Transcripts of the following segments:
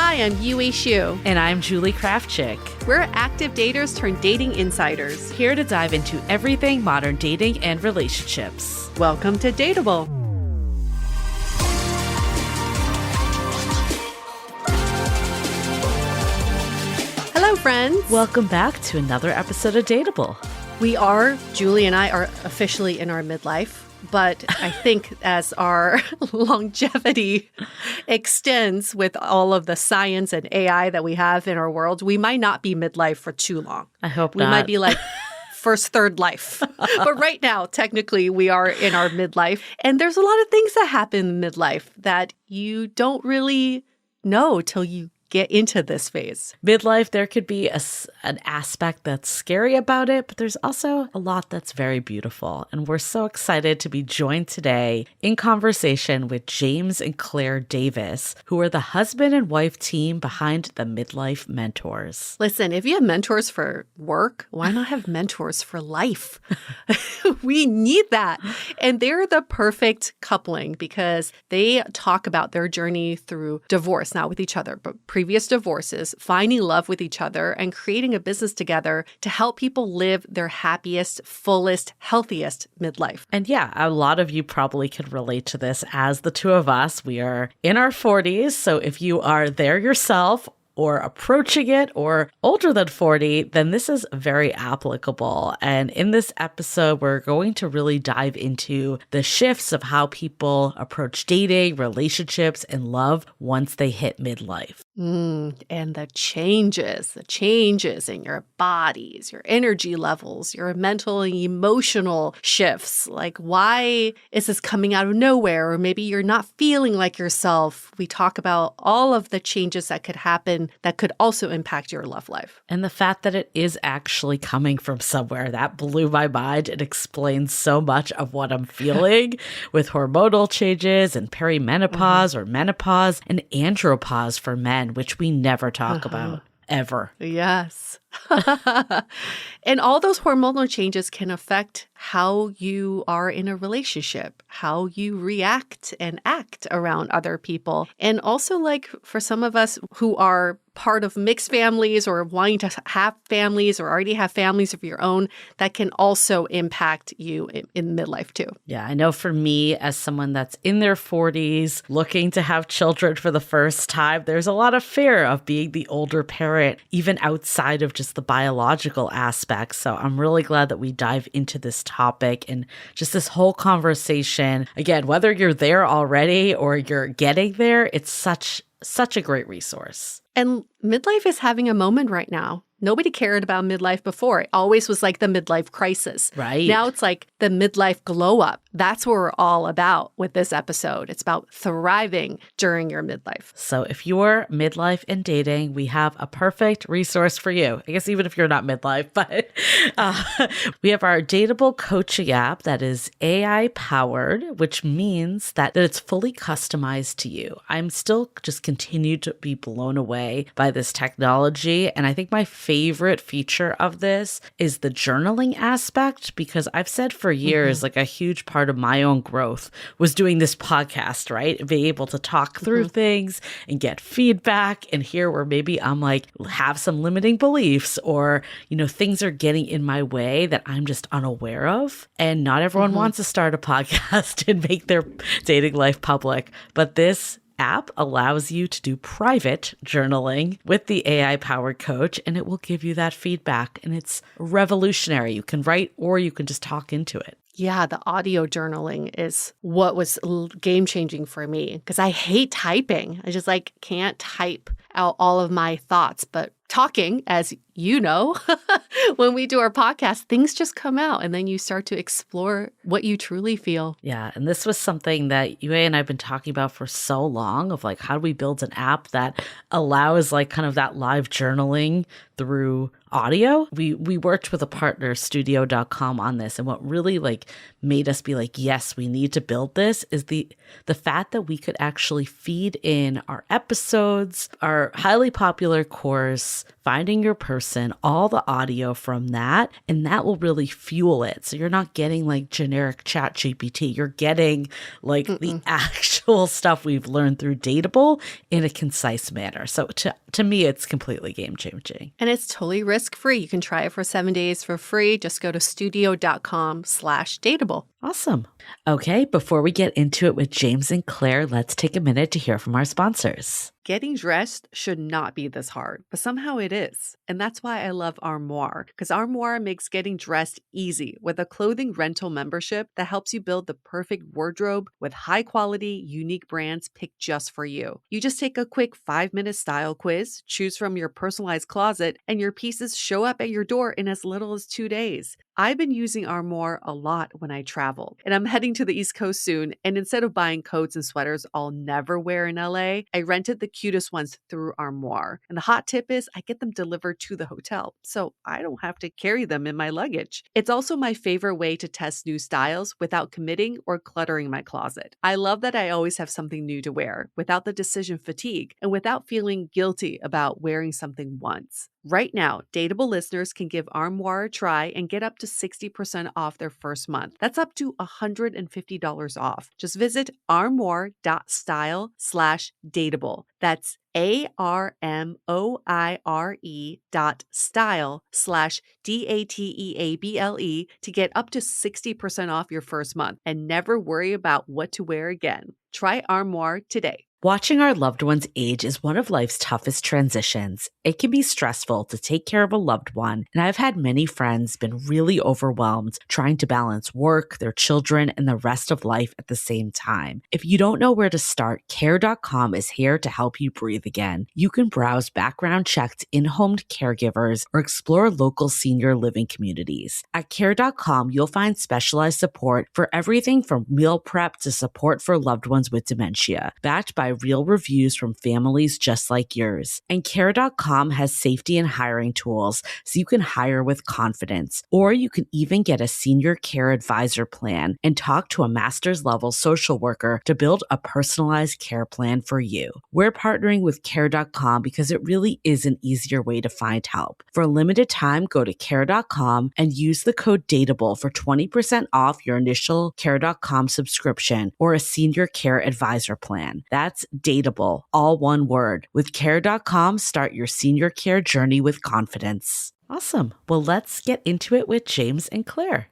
Hi, I'm Yue Xu. And I'm Julie Kraftchick. We're active daters turned dating insiders. Here to dive into everything modern dating and relationships. Welcome to DATEABLE. Hello, friends. Welcome back to another episode of DATEABLE. Julie and I are officially in our midlife. But I think as our longevity extends with all of the science and AI that we have in our world, we might not be midlife for too long. I hope we not. might be like first, third life. But right now, technically, we are in our midlife. And there's a lot of things that happen in midlife that you don't really know till you get into this phase. Midlife, there could be an aspect that's scary about it, but there's also a lot that's very beautiful. And we're so excited to be joined today in conversation with James and Claire Davis, who are the husband and wife team behind the Midlife Mentors. Listen, if you have mentors for work, why not have mentors for life? We need that. And they're the perfect coupling because they talk about their journey through divorce, not with each other, but previous divorces, finding love with each other, and creating a business together to help people live their happiest, fullest, healthiest midlife. And yeah, a lot of you probably could relate to this as the two of us. We are in our 40s. So if you are there yourself or approaching it or older than 40, then this is very applicable. And in this episode, we're going to really dive into the shifts of how people approach dating, relationships, and love once they hit midlife. And the changes in your bodies, your energy levels, your mental and emotional shifts. Like, why is this coming out of nowhere? Or maybe you're not feeling like yourself. We talk about all of the changes that could happen that could also impact your love life. And the fact that it is actually coming from somewhere, that blew my mind. It explains so much of what I'm feeling with hormonal changes and perimenopause or menopause and andropause for men, which we never talk about ever. Yes. And all those hormonal changes can affect how you are in a relationship, how you react and act around other people. And also, like, for some of us who are part of mixed families or wanting to have families or already have families of your own, that can also impact you in midlife too. Yeah, I know for me, as someone that's in their 40s, looking to have children for the first time, there's a lot of fear of being the older parent, even outside of just the biological aspects. So I'm really glad that we dive into this topic and just this whole conversation. Again, whether you're there already or you're getting there, it's such a great resource. And midlife is having a moment right now. Nobody cared about midlife before. It always was like the midlife crisis. Right. Now it's like the midlife glow up. That's what we're all about with this episode. It's about thriving during your midlife. So if you're midlife and dating, we have a perfect resource for you. I guess even if you're not midlife, but we have our DATEABLE coaching app that is AI powered, which means that it's fully customized to you. I'm still just continue to be blown away by this technology. And I think my favorite feature of this is the journaling aspect, because I've said for years, like a huge part of my own growth was doing this podcast, right? Being able to talk through things and get feedback and hear where maybe I'm like, have some limiting beliefs or, things are getting in my way that I'm just unaware of. And not everyone wants to start a podcast and make their dating life public, but this app allows you to do private journaling with the AI-powered coach, and it will give you that feedback. And it's revolutionary. You can write or you can just talk into it. Yeah, the audio journaling is what was game-changing for me because I hate typing. I just can't type out all of my thoughts. But talking, as you know, when we do our podcast, things just come out and then you start to explore what you truly feel. Yeah. And this was something that Yue and I have been talking about for so long of how do we build an app that allows kind of that live journaling through audio. We worked with a partner, studio.com, on this. And what really made us be yes, we need to build this is the fact that we could actually feed in our episodes, our highly popular course, voice, finding your person, all the audio from that, and that will really fuel it. So you're not getting like generic chat GPT. You're getting like the actual stuff we've learned through Dateable in a concise manner. So to me, it's completely game changing. And it's totally risk-free. You can try it for 7 days for free. Just go to studio.com/dateable. Awesome. Okay, before we get into it with James and Claire, let's take a minute to hear from our sponsors. Getting dressed should not be this hard, but somehow it is. And that's why I love Armoire, because Armoire makes getting dressed easy with a clothing rental membership that helps you build the perfect wardrobe with high-quality, unique brands picked just for you. You just take a quick 5-minute style quiz, choose from your personalized closet, and your pieces show up at your door in as little as 2 days. I've been using Armoire a lot when I travel, and I'm heading to the East Coast soon, and instead of buying coats and sweaters I'll never wear in LA, I rented the cutest ones through Armoire. And the hot tip is I get them delivered to the hotel, so I don't have to carry them in my luggage. It's also my favorite way to test new styles without committing or cluttering my closet. I love that I always have something new to wear without the decision fatigue and without feeling guilty about wearing something once. Right now, Dateable listeners can give Armoire a try and get up to 60% off their first month. That's up to $150 off. Just visit armoire.style/dateable. That's ARMOIRE.style/DATEABLE to get up to 60% off your first month and never worry about what to wear again. Try Armoire today. Watching our loved ones age is one of life's toughest transitions. It can be stressful to take care of a loved one, and I've had many friends been really overwhelmed trying to balance work, their children, and the rest of life at the same time. If you don't know where to start, Care.com is here to help you breathe again. You can browse background-checked in-home caregivers or explore local senior living communities. At Care.com, you'll find specialized support for everything from meal prep to support for loved ones with dementia, backed by real reviews from families just like yours. And Care.com has safety and hiring tools so you can hire with confidence. Or you can even get a senior care advisor plan and talk to a master's level social worker to build a personalized care plan for you. We're partnering with Care.com because it really is an easier way to find help. For a limited time, go to Care.com and use the code DATEABLE for 20% off your initial Care.com subscription or a senior care advisor plan. That's Dateable, all one word. With Care.com, start your senior care journey with confidence. Awesome. Well, let's get into it with James and Claire.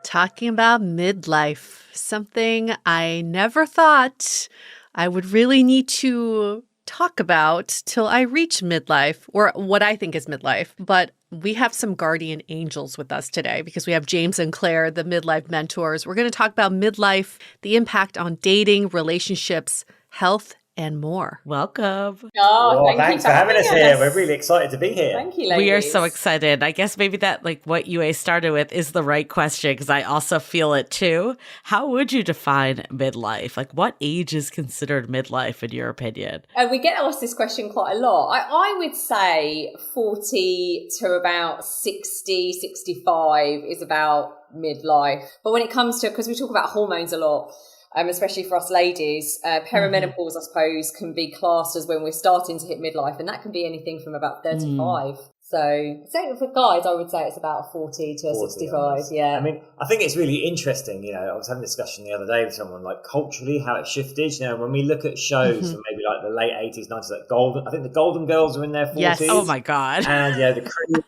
Talking about midlife, something I never thought I would really need to talk about till I reach midlife, or what I think is midlife. But we have some guardian angels with us today because we have James and Claire, the Midlife Mentors. We're going to talk about midlife, the impact on dating, relationships, health, and more. Welcome. Oh, thanks for having us here. We're really excited to be here. Thank you, ladies. We are so excited. I guess maybe that, like what UA started with, is the right question because I also feel it too. How would you define midlife? Like, what age is considered midlife in your opinion? We get asked this question quite a lot. I would say 40 to about 60, 65 is about midlife. But when it comes to, because we talk about hormones a lot, especially for us ladies, perimenopause, I suppose, can be classed as when we're starting to hit midlife, and that can be anything from about 35. So for guys, I would say it's about 40 to 65, yeah. I mean, I think it's really interesting, I was having a discussion the other day with someone, like culturally, how it shifted. When we look at shows from maybe like the late 80s, 90s, like I think the Golden Girls are in their 40s. Yes. Oh my God. And the crew.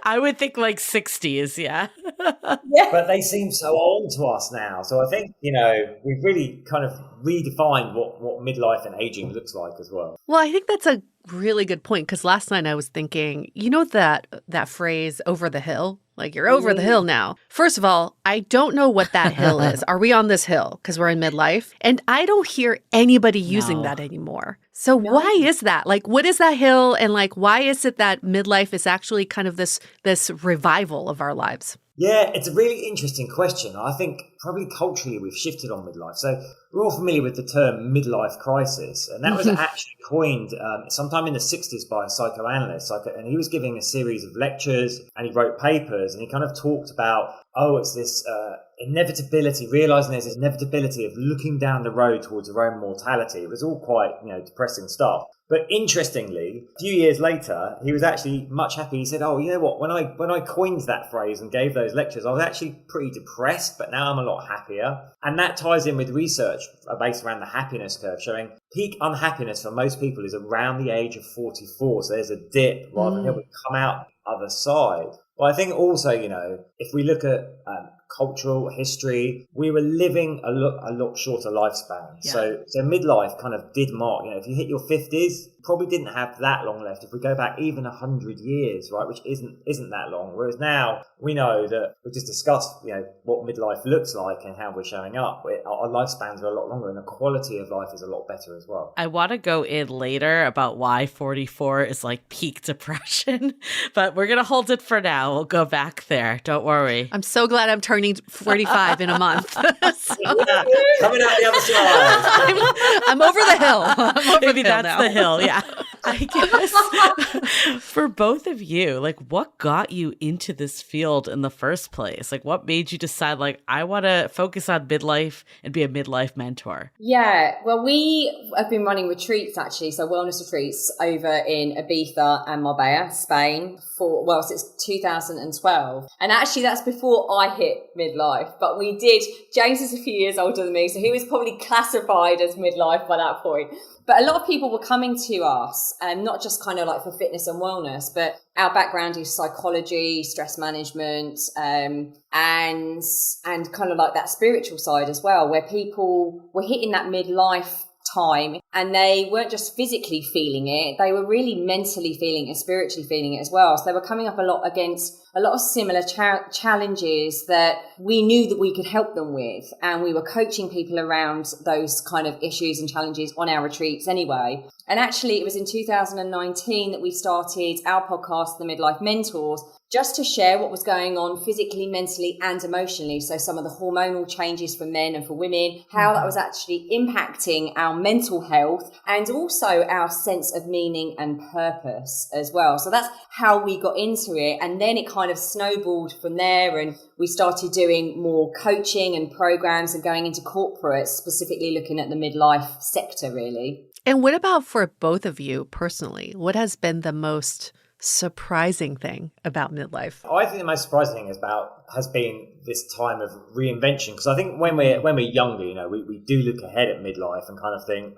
I would think like 60s, yeah. But they seem so old to us now. So I think, we've really kind of redefined what midlife and aging looks like as well. Well, I think that's a really good point because last night I was thinking, that phrase over the hill? Like, you're over the hill now. First of all, I don't know what that hill is. Are we on this hill because we're in midlife? And I don't hear anybody using that anymore. So why is that? Like, what is that hill? And like, why is it that midlife is actually kind of this revival of our lives? Yeah, it's a really interesting question. I think probably culturally we've shifted on midlife. So we're all familiar with the term midlife crisis, and that was actually coined sometime in the 60s by a psychoanalyst. And he was giving a series of lectures and he wrote papers, and he kind of talked about, it's this inevitability, realizing there's this inevitability of looking down the road towards your own mortality. It was all quite, depressing stuff. But interestingly, a few years later, he was actually much happier. He said, you know what, when I coined that phrase and gave those lectures, I was actually pretty depressed, but now I'm a lot happier. And that ties in with research based around the happiness curve, showing peak unhappiness for most people is around the age of 44. So there's a dip rather than we come out the other side. Well, I think also, if we look at cultural history, we were living a lot shorter lifespan. Yeah. So midlife kind of did mark, if you hit your 50s, probably didn't have that long left. If we go back even 100 years, right, which isn't that long. Whereas now we know that we just discussed, what midlife looks like and how we're showing up. Our lifespans are a lot longer and the quality of life is a lot better as well. I want to go in later about why 44 is like peak depression, but we're going to hold it for now. We'll go back there. Don't worry. I'm so glad I'm turning 45 in a month. Coming out the other side. I'm over the hill. Maybe that's the hill. Yeah. I guess for both of you, like what got you into this field in the first place? Like what made you decide like I want to focus on midlife and be a midlife mentor? Yeah, well, we have been running retreats actually, so wellness retreats over in Ibiza and Marbella, Spain since 2012. And actually that's before I hit midlife, but we did. James is a few years older than me, so he was probably classified as midlife by that point. But a lot of people were coming to us, not just kind of like for fitness and wellness, but our background is psychology, stress management, and kind of like that spiritual side as well, where people were hitting that midlife time and they weren't just physically feeling it, they were really mentally feeling it and spiritually feeling it as well. So they were coming up a lot against a lot of similar challenges that we knew that we could help them with, and we were coaching people around those kind of issues and challenges on our retreats anyway. And actually it was in 2019 that we started our podcast, The Midlife Mentors, just to share what was going on physically, mentally and emotionally. So some of the hormonal changes for men and for women, how that was actually impacting our mental health and also our sense of meaning and purpose as well. So that's how we got into it. And then it kind of snowballed from there, and we started doing more coaching and programs and going into corporates, specifically looking at the midlife sector really. And what about for both of you personally? What has been the most surprising thing about midlife? I think the most surprising thing has been this time of reinvention, because I think when we're younger, we do look ahead at midlife and kind of think,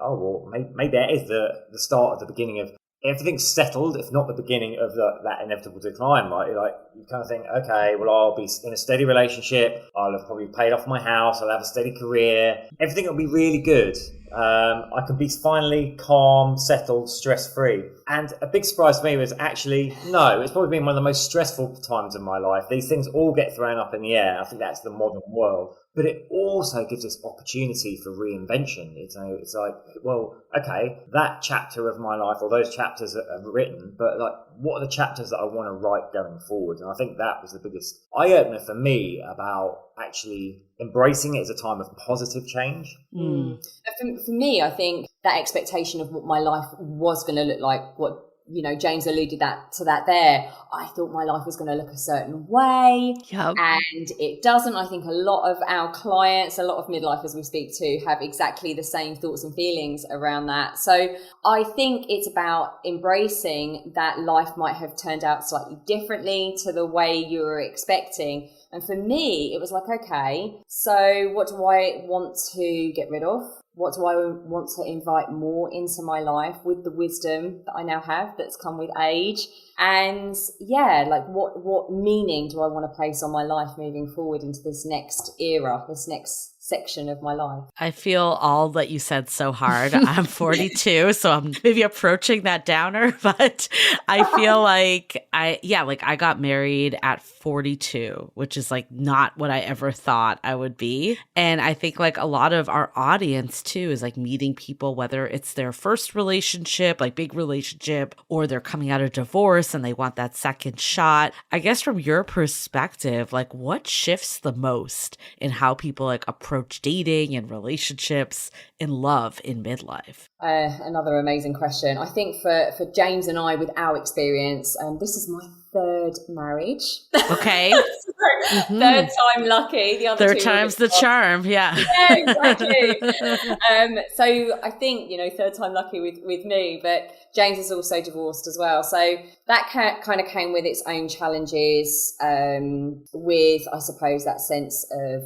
maybe that is the start of the beginning of everything's settled, if not the beginning of that inevitable decline, right? Like you kind of think, okay, well, I'll be in a steady relationship, I'll have probably paid off my house, I'll have a steady career, everything will be really good. I can be finally calm, settled, stress-free. And a big surprise for me was actually, no, it's probably been one of the most stressful times of my life. These things all get thrown up in the air. I think that's the modern world. But it also gives us opportunity for reinvention. It's like, well, okay, that chapter of my life, or those chapters that are written, but like, what are the chapters that I want to write going forward? And I think that was the biggest eye-opener for me about actually embracing it as a time of positive change. For me, I think that expectation of what my life was going to look like, what James alluded to that there. I thought my life was going to look a certain way, and it doesn't. I think a lot of our clients, a lot of midlifers we speak to have exactly the same thoughts and feelings around that. So I think it's about embracing that life might have turned out slightly differently to the way you were expecting. And for me, it was like, okay, so what do I want to get rid of? What do I want to invite more into my life with the wisdom that I now have that's come with age? And like what meaning do I want to place on my life moving forward into this next era, this next section of my life. I feel all that you said so hard. I'm 42, so I'm maybe approaching that downer, but I feel like I got married at 42, which is like not what I ever thought I would be. And I think like a lot of our audience too is like meeting people, whether it's their first relationship, like big relationship, or they're coming out of divorce and they want that second shot. I guess from your perspective, like what shifts the most in how people like approach dating and relationships and love in midlife? Another amazing question. I think for James and I, with our experience, this is my third marriage. Okay. Third time lucky. The other third time's the charm. Yeah. Yeah, exactly. So I think, third time lucky with me, but James is also divorced as well. So that kind of came with its own challenges, with, I suppose, that sense of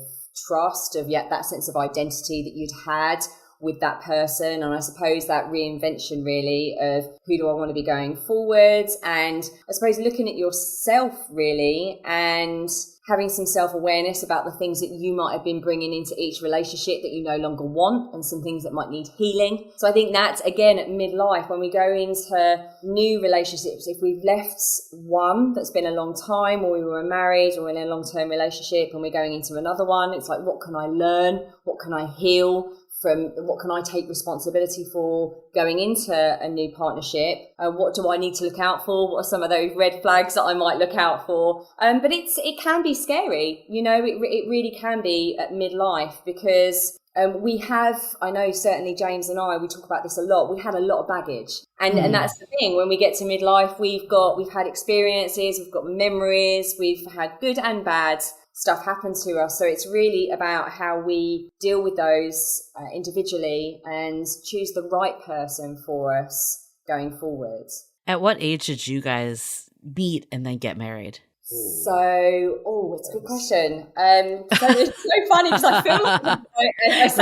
trust, of that sense of identity that you'd had with that person. And I suppose that reinvention really of who do I want to be going forwards, and I suppose looking at yourself really and having some self-awareness about the things that you might have been bringing into each relationship that you no longer want, and some things that might need healing. So I think that's, again, at midlife, when we go into new relationships, if we've left one that's been a long time, or we were married or in a long-term relationship and we're going into another one, it's like, what can I learn? What can I heal from? What can I take responsibility for going into a new partnership? What do I need to look out for? What are some of those red flags that I might look out for? But it can be scary, it really can be at midlife, because we have, I know certainly James and I, we talk about this a lot, we had a lot of baggage. And that's the thing, when we get to midlife, we've had experiences, we've got memories, we've had good and bad stuff happen to us. So it's really about how we deal with those individually and choose the right person for us going forward. At what age did you guys meet and then get married? So, it's a good question. So it's so funny because I feel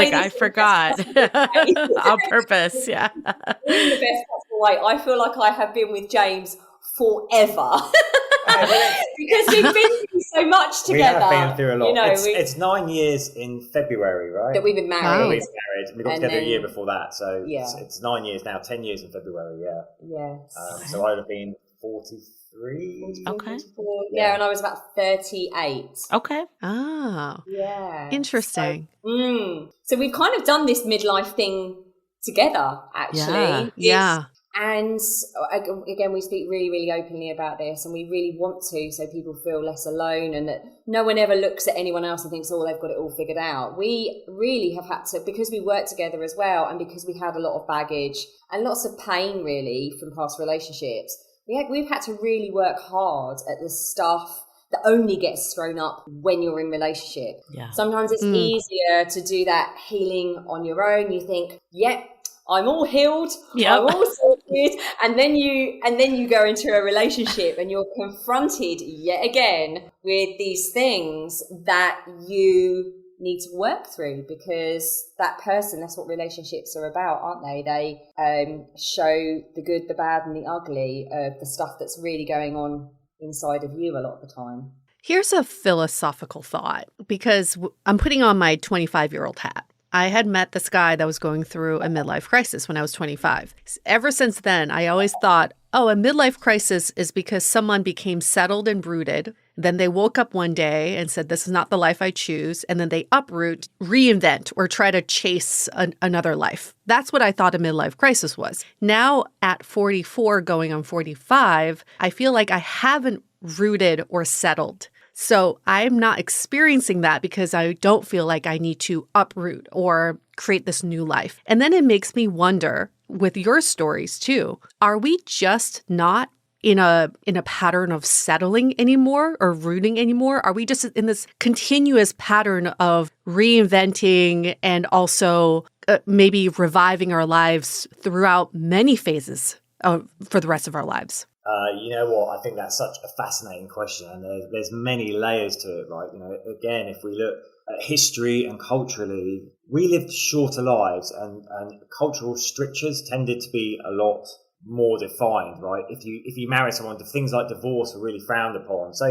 like I forgot on purpose. Yeah. In the best possible way. I feel like I have been with James forever. Because we've been through so much together. We have been through a lot. It's 9 years in February, right? That we've been married. We've been married. We got together a year before that. So it's 9 years now, 10 years in February, Yes. So I'd have been 43. Okay. Yeah, and I was about 38. Okay. Oh. Yeah. Interesting. So we've kind of done this midlife thing together, actually. Yeah. And again, we speak really, really openly about this, and we really want to, so people feel less alone, and that no one ever looks at anyone else and thinks, oh, they've got it all figured out. We really have had to, because we work together as well, and because we had a lot of baggage and lots of pain really from past relationships, we've had to really work hard at the stuff that only gets thrown up when you're in relationship. Yeah. Sometimes it's easier to do that healing on your own. You think, I'm all healed, I'm all sorted, and then you go into a relationship and you're confronted yet again with these things that you need to work through, because that person, that's what relationships are about, aren't they? They show the good, the bad, and the ugly of the stuff that's really going on inside of you a lot of the time. Here's a philosophical thought, because I'm putting on my 25-year-old hat. I had met this guy that was going through a midlife crisis when I was 25. Ever since then, I always thought, a midlife crisis is because someone became settled and rooted. Then they woke up one day and said, this is not the life I choose. And then they uproot, reinvent, or try to chase another life. That's what I thought a midlife crisis was. Now at 44, going on 45, I feel like I haven't rooted or settled. So I'm not experiencing that because I don't feel like I need to uproot or create this new life. And then it makes me wonder, with your stories too, are we just not in a pattern of settling anymore or rooting anymore? Are we just in this continuous pattern of reinventing and also maybe reviving our lives throughout many phases for the rest of our lives? You know what? I think that's such a fascinating question, and there's many layers to it, right? Again, if we look at history and culturally, we lived shorter lives, and cultural strictures tended to be a lot more defined, right? If you marry someone, things like divorce are really frowned upon. So,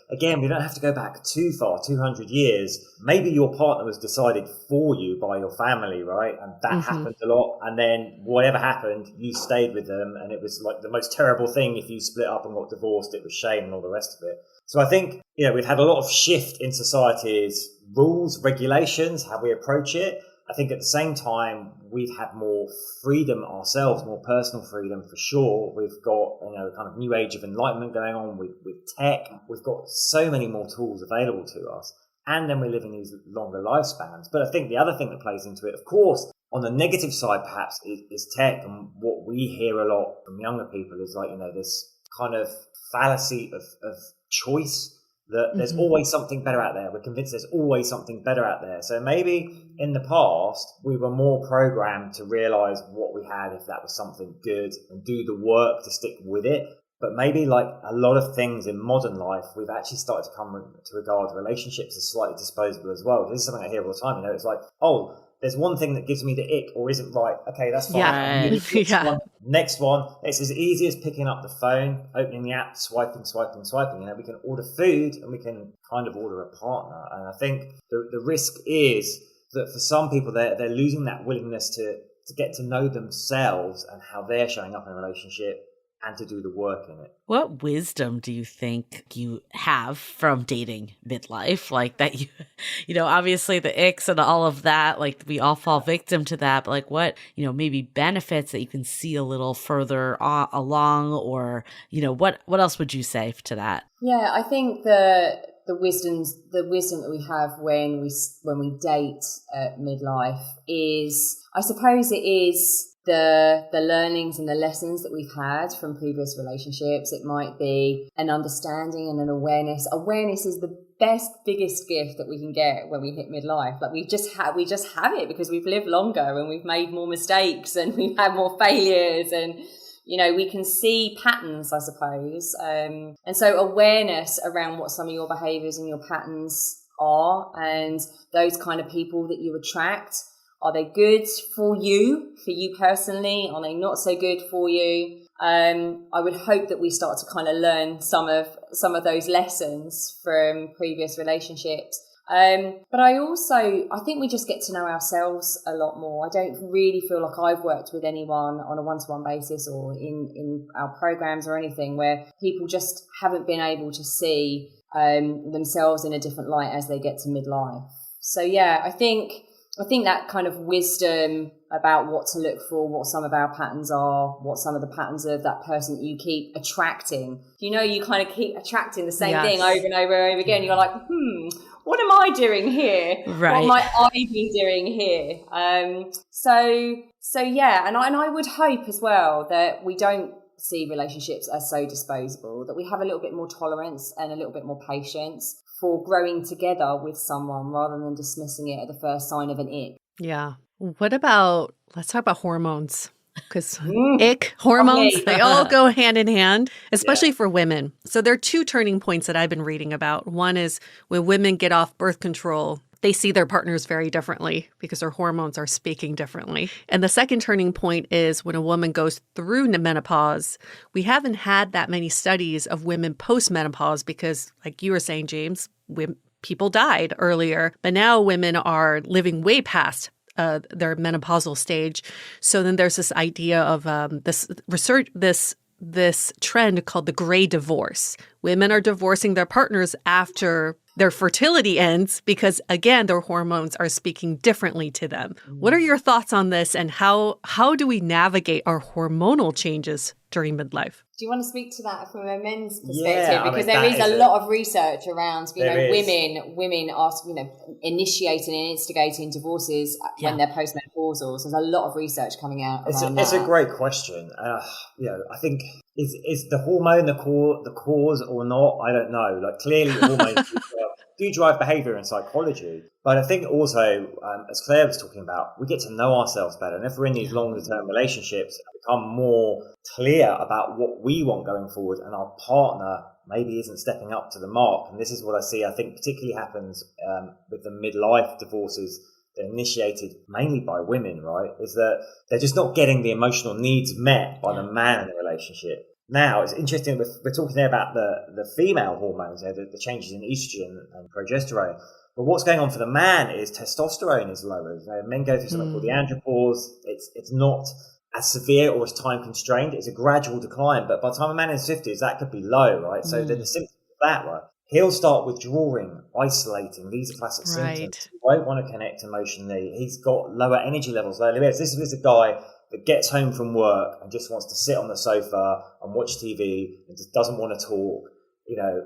again, we don't have to go back too far, 200 years. Maybe your partner was decided for you by your family, right? And that happened a lot. And then whatever happened, you stayed with them. And it was like the most terrible thing. If you split up and got divorced, it was shame and all the rest of it. So I think, we've had a lot of shift in society's rules, regulations, how we approach it. I think at the same time, we've had more freedom ourselves, more personal freedom for sure. We've got, kind of new age of enlightenment going on with tech. We've got so many more tools available to us. And then we're living these longer lifespans. But I think the other thing that plays into it, of course, on the negative side, perhaps, is tech. And what we hear a lot from younger people is like, this kind of fallacy of choice. That there's always something better out there. We're convinced there's always something better out there. So maybe in the past, we were more programmed to realize what we had, if that was something good, and do the work to stick with it. But maybe like a lot of things in modern life, we've actually started to come to regard relationships as slightly disposable as well. This is something I hear all the time. It's like, oh, there's one thing that gives me the ick or isn't right. Okay, that's fine. Yeah. Next one, it's as easy as picking up the phone, opening the app, swiping. We can order food and we can kind of order a partner. And I think the risk is that for some people, they're losing that willingness to get to know themselves and how they're showing up in a relationship and to do the work in it. What wisdom do you think you have from dating midlife? Like that obviously the icks and all of that, like we all fall victim to that, but like what, maybe benefits that you can see a little further along, or, what else would you say to that? Yeah, I think the wisdom that we have when we date at midlife is, I suppose it is the learnings and the lessons that we've had from previous relationships. It might be an understanding and an awareness. Awareness is the biggest gift that we can get when we hit midlife. Like we just have it because we've lived longer and we've made more mistakes and we've had more failures, and we can see patterns, I suppose. And so awareness around what some of your behaviors and your patterns are, and those kind of people that you attract. Are they good for you personally? Are they not so good for you? I would hope that we start to kind of learn some of those lessons from previous relationships. But I think we just get to know ourselves a lot more. I don't really feel like I've worked with anyone on a one-to-one basis or in our programs or anything where people just haven't been able to see themselves in a different light as they get to midlife. So yeah, I think that kind of wisdom about what to look for, what some of our patterns are, what some of the patterns of that person that you keep attracting. You kind of keep attracting the same thing over and over and over again. You're like, what am I doing here? Right. What might I be doing here? So yeah, and I would hope as well that we don't see relationships as so disposable, that we have a little bit more tolerance and a little bit more patience for growing together with someone rather than dismissing it at the first sign of an ick. Yeah. Let's talk about hormones, because ick, hormones, they all go hand in hand, especially for women. So there are two turning points that I've been reading about. One is when women get off birth control, they see their partners very differently because their hormones are speaking differently. And the second turning point is when a woman goes through menopause. We haven't had that many studies of women post-menopause because, like you were saying, James, people died earlier, but now women are living way past their menopausal stage. So then there's this idea of this trend called the gray divorce. Women are divorcing their partners after their fertility ends because, again, their hormones are speaking differently to them. What are your thoughts on this, and how do we navigate our hormonal changes during midlife? Do you want to speak to that from a men's perspective? Yeah, because there is a lot of research around, women are, initiating and instigating divorces when they're postmenopausal. So there's a lot of research coming out around that. It's a great question. I think is the hormone the cause or not? I don't know. Like clearly hormones do drive behavior and psychology. But I think also, as Claire was talking about, we get to know ourselves better. And if we're in these longer term relationships, become more clear about what we want going forward, and our partner maybe isn't stepping up to the mark. And this is what I see, I think particularly happens with the midlife divorces they're initiated mainly by women, right, is that they're just not getting the emotional needs met by the man in the relationship. Now, it's interesting, we're talking there about the female hormones, the changes in estrogen and progesterone. But what's going on for the man is testosterone is lowered. Men go through something called the andropause. It's not as severe or as time constrained. It's a gradual decline. But by the time a man is 50s, that could be low, right? So then the symptoms of that, right? He'll start withdrawing, isolating. These are classic symptoms. He won't want to connect emotionally. He's got lower energy levels, lower libido. This is a guy that gets home from work and just wants to sit on the sofa and watch TV and just doesn't want to talk,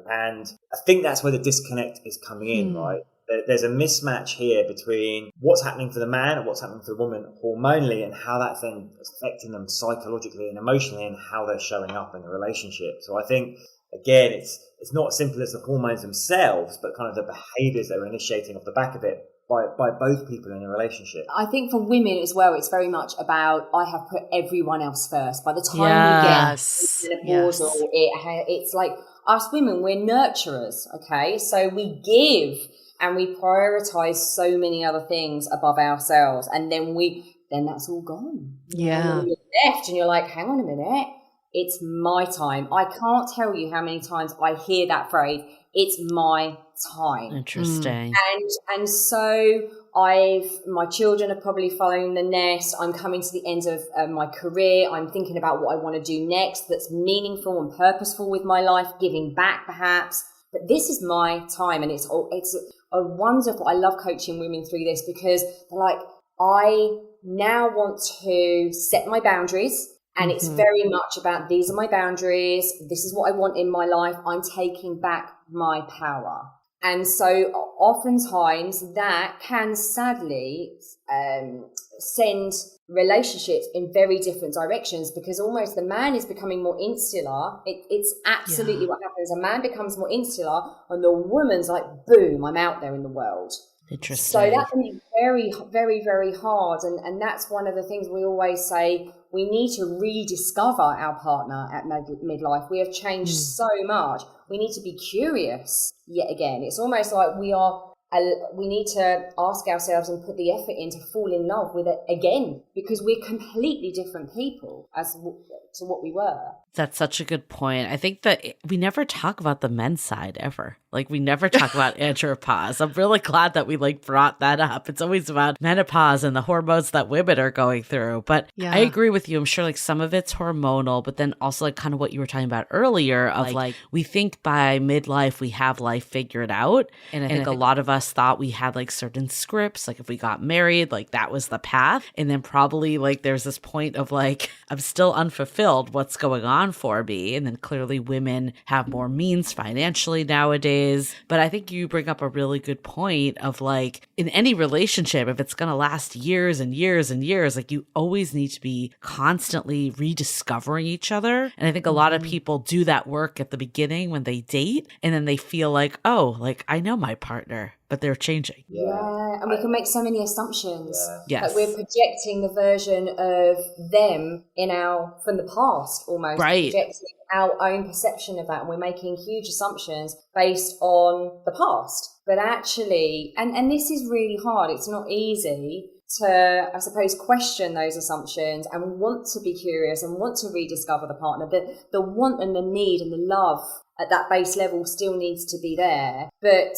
and I think that's where the disconnect is coming in, right? There's a mismatch here between what's happening for the man and what's happening for the woman hormonally, and how that's then affecting them psychologically and emotionally, and how they're showing up in a relationship. So I think, again, it's not as simple as the hormones themselves, but kind of the behaviours that are initiating off the back of it by both people in a relationship. I think for women as well, it's very much about, I have put everyone else first. By the time we get menopausal, it's like us women, we're nurturers, okay? So we give and we prioritize so many other things above ourselves, and then that's all gone. Yeah. And you're left and you're like, hang on a minute, it's my time. I can't tell you how many times I hear that phrase, it's my time. Interesting. And so my children are probably following the nest. I'm coming to the end of my career. I'm thinking about what I want to do next that's meaningful and purposeful with my life, giving back perhaps. But this is my time, and it's a wonderful, I love coaching women through this, because they're like, I now want to set my boundaries. And it's very much about, these are my boundaries. This is what I want in my life. I'm taking back my power. And so oftentimes that can sadly send relationships in very different directions, because almost the man is becoming more insular. It's absolutely what happens. A man becomes more insular, and the woman's like, boom, I'm out there in the world. Interesting. So that can be very, very, very hard. And that's one of the things we always say, we need to rediscover our partner at midlife. We have changed so much. We need to be curious yet again. It's almost like we need to ask ourselves and put the effort in to fall in love with it again, because we're completely different people to what we were. That's such a good point. I think that we never talk about the men's side ever. Like, we never talk about andropause. I'm really glad that we brought that up. It's always about menopause and the hormones that women are going through. But I agree with you. I'm sure some of it's hormonal, but then also kind of what you were talking about earlier of we think by midlife we have life figured out. And I think a lot of us thought we had certain scripts. If we got married, that was the path. And then probably there's this point of I'm still unfulfilled. What's going on for me? And then clearly women have more means financially nowadays. But I think you bring up a really good point of in any relationship, if it's going to last years and years and years, you always need to be constantly rediscovering each other. And I think a lot of people do that work at the beginning when they date, and then they feel I know my partner, but they're changing. Yeah, and we can make so many assumptions. Yes. We're projecting the version of them from the past almost. Right. Projecting our own perception of that, and we're making huge assumptions based on the past. But actually, and this is really hard, it's not easy to, I suppose, question those assumptions and want to be curious and want to rediscover the partner. The want and the need and the love at that base level still needs to be there. But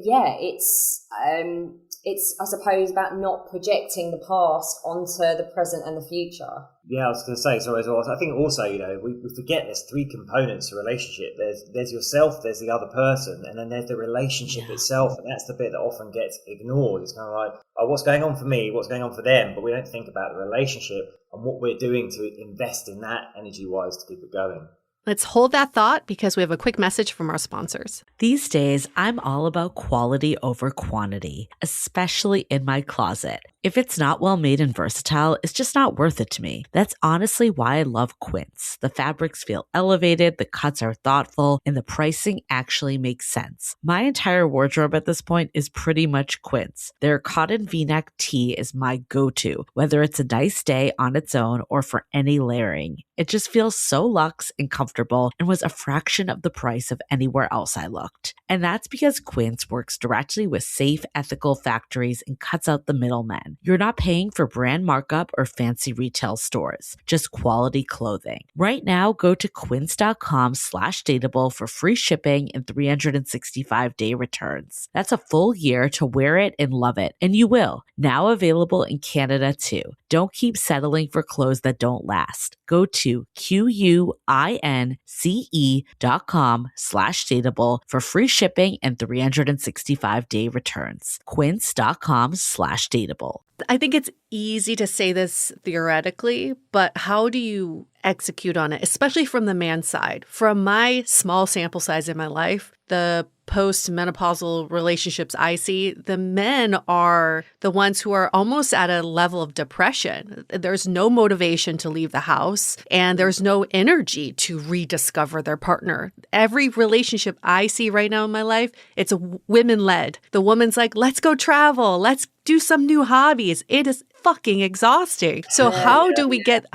yeah, it's I suppose about not projecting the past onto the present and the future. Yeah, I was going to say, sorry as well. I think also, we forget there's three components to a relationship. There's yourself, there's the other person, and then there's the relationship itself. And that's the bit that often gets ignored. It's kind of what's going on for me, what's going on for them, but we don't think about the relationship and what we're doing to invest in that energy-wise to keep it going. Let's hold that thought, because we have a quick message from our sponsors. These days, I'm all about quality over quantity, especially in my closet. If it's not well made and versatile, it's just not worth it to me. That's honestly why I love Quince. The fabrics feel elevated, the cuts are thoughtful, and the pricing actually makes sense. My entire wardrobe at this point is pretty much Quince. Their cotton V-neck tee is my go-to, whether it's a nice day on its own or for any layering. It just feels so luxe and comfortable and was a fraction of the price of anywhere else I looked. And that's because Quince works directly with safe, ethical factories and cuts out the middlemen. You're not paying for brand markup or fancy retail stores, just quality clothing. Right now, go to quince.com/dateable for free shipping and 365-day returns. That's a full year to wear it and love it. And you will. Now available in Canada too. Don't keep settling for clothes that don't last. Go to quince.com/dateable for free shipping and 365-day returns. Quince.com/dateable. I think it's easy to say this theoretically, but how do you execute on it, especially from the man's side? From my small sample size in my life, the post-menopausal relationships I see, the men are the ones who are almost at a level of depression. There's no motivation to leave the house, and there's no energy to rediscover their partner. Every relationship I see right now in my life, it's women-led. The woman's like, let's go travel, let's do some new hobbies. It is fucking exhausting. So how do we get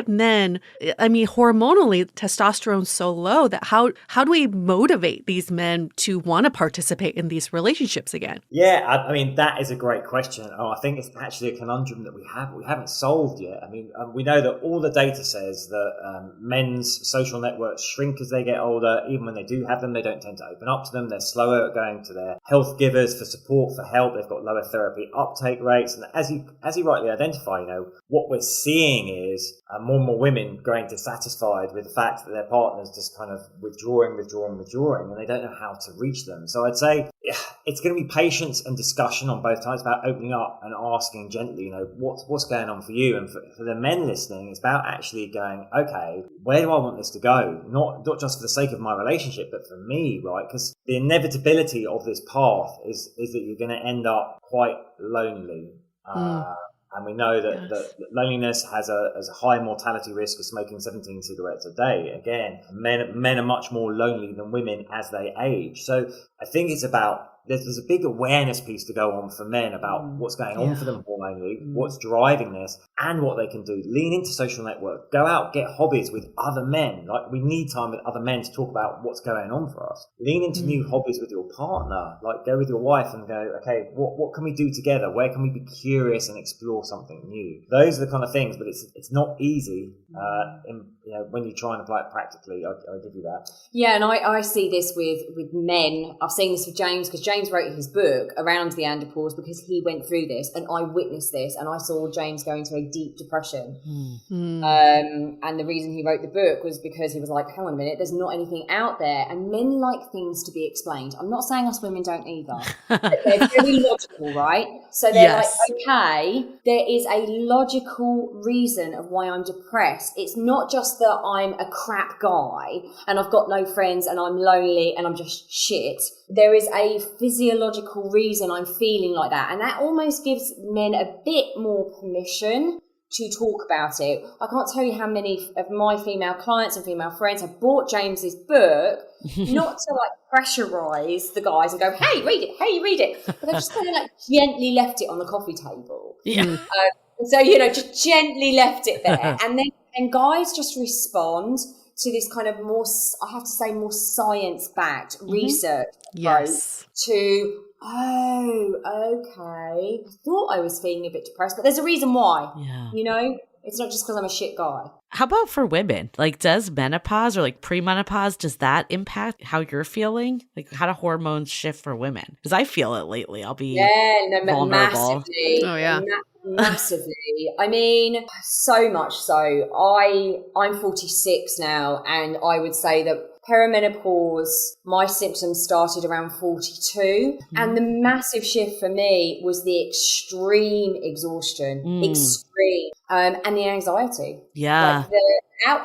men, I mean, hormonally, testosterone's so low that how do we motivate these men to want to participate in these relationships again? Yeah, I mean, that is a great question. I think it's actually a conundrum that we haven't solved yet. I mean, we know that all the data says that men's social networks shrink as they get older. Even when they do have them, they don't tend to open up to them. They're slower at going to their health givers for support, for help. They've got lower therapy uptake rates. And as you rightly identify, what we're seeing is more and more women growing dissatisfied with the fact that their partner's just kind of withdrawing, and they don't know how to reach them. So I'd say it's going to be patience and discussion on both sides about opening up and asking gently, what's going on for you? And for the men listening, it's about actually going, okay, where do I want this to go? Not just for the sake of my relationship, but for me, right? Because the inevitability of this path is that you're going to end up quite lonely. And we know that loneliness has a high mortality risk of smoking 17 cigarettes a day. Again, men are much more lonely than women as they age. So I think it's about, there's a big awareness piece to go on for men about what's going on for them hormonally, what's driving this, and what they can do. Lean into social network. Go out, get hobbies with other men. Like, we need time with other men to talk about what's going on for us. Lean into new hobbies with your partner. Like, go with your wife and go, okay, what can we do together? Where can we be curious and explore something new? Those are the kind of things, but it's not easy when you try and apply it practically. I'll give you that. Yeah, and I see this with men. I've seen this with James, because James wrote his book around the andropause because he went through this, and I witnessed this, and I saw James go into a deep depression. And the reason he wrote the book was because he was like, hang on a minute, there's not anything out there, and men like things to be explained. I'm not saying us women don't either, but they're very logical, right? So they're like, okay, there is a logical reason of why I'm depressed. It's not just that I'm a crap guy and I've got no friends and I'm lonely and I'm just shit. There is a physiological reason I'm feeling like that. And that almost gives men a bit more permission to talk about it. I can't tell you how many of my female clients and female friends have bought James's book, not to like pressurize the guys and go, hey, read it. But they've just kind of like gently left it on the coffee table. Yeah. So, just gently left it there. And guys just respond to this kind of more, I have to say, more science-backed research approach to, okay, I thought I was feeling a bit depressed, but there's a reason why. Yeah. It's not just because I'm a shit guy. How about for women? Like, does menopause or like premenopause, does that impact how you're feeling? Like, how do hormones shift for women? Because I feel it lately. I'll be vulnerable. Massively. Oh, yeah. Massively. I mean, so much so. I'm 46 now, and I would say that perimenopause, my symptoms started around 42. And the massive shift for me was the extreme exhaustion, and the anxiety. Yeah. Like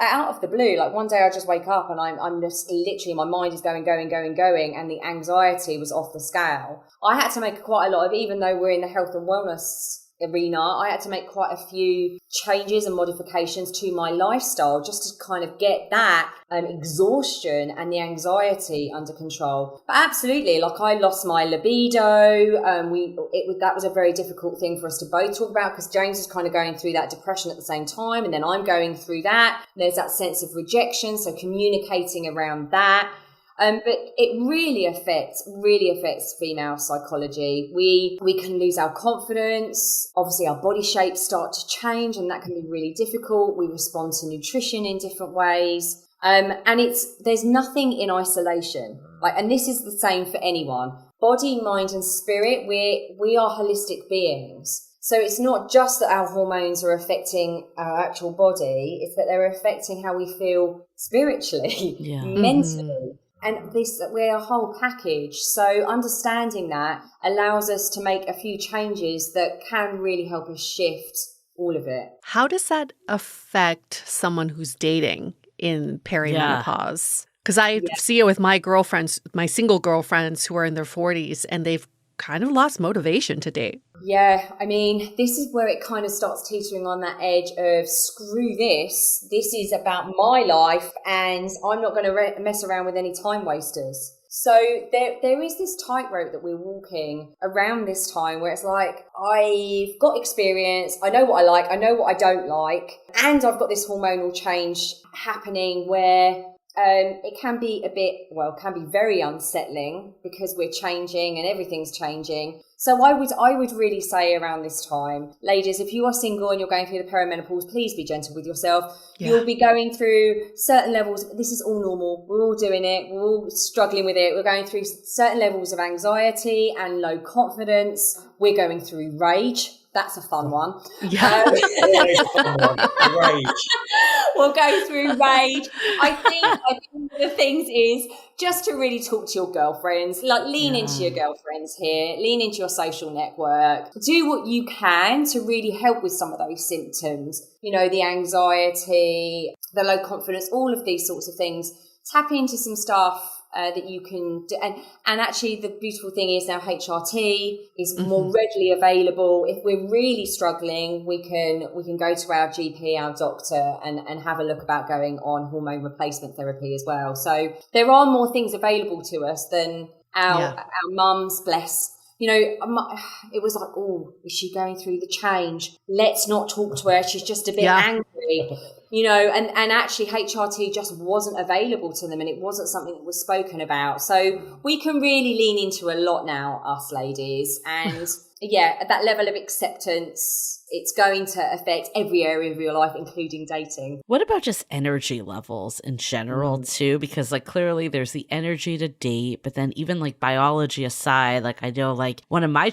out of the blue, like one day I just wake up and I'm just literally, my mind is going, and the anxiety was off the scale. I had to make quite a lot of, even though we're in the health and wellness arena, I had to make quite a few changes and modifications to my lifestyle just to kind of get that exhaustion and the anxiety under control. But absolutely, like I lost my libido. That was a very difficult thing for us to both talk about because James was kind of going through that depression at the same time, and then I'm going through that. There's that sense of rejection, so communicating around that. But it really affects female psychology. We can lose our confidence. Obviously, our body shapes start to change, and that can be really difficult. We respond to nutrition in different ways. And there's nothing in isolation. And this is the same for anyone. Body, mind, and spirit, we are holistic beings. So it's not just that our hormones are affecting our actual body, it's that they're affecting how we feel spiritually, mentally. And we're a whole package. So understanding that allows us to make a few changes that can really help us shift all of it. How does that affect someone who's dating in perimenopause? Because I see it with my girlfriends, my single girlfriends who are in their 40s, and they've kind of lost motivation to date. Yeah, I mean, this is where it kind of starts teetering on that edge of screw this. This is about my life and I'm not going to mess around with any time wasters. So there is this tightrope that we're walking around this time where it's like, I've got experience, I know what I like, I know what I don't like, and I've got this hormonal change happening where it can be can be very unsettling because we're changing and everything's changing. So I would really say around this time, ladies, if you are single and you're going through the perimenopause, please be gentle with yourself. Yeah. You'll be going through certain levels. This is all normal. We're all doing it. We're all struggling with it. We're going through certain levels of anxiety and low confidence. We're going through rage. That's a fun one. Yeah. Rage. We'll go through rage. I think one of the things is just to really talk to your girlfriends, like lean into your girlfriends here, lean into your social network, do what you can to really help with some of those symptoms, the anxiety, the low confidence, all of these sorts of things. Tap into some stuff that you can do. And actually the beautiful thing is now HRT is more readily available. If we're really struggling, we can go to our GP, our doctor, and have a look about going on hormone replacement therapy as well. So there are more things available to us than our mums, bless. It was like, oh, is she going through the change? Let's not talk to her. She's just a bit angry. And actually HRT just wasn't available to them and it wasn't something that was spoken about. So we can really lean into a lot now, us ladies. And at that level of acceptance, it's going to affect every area of your life, including dating. What about just energy levels in general too? Because clearly there's the energy to date, but then even biology aside, I know one of my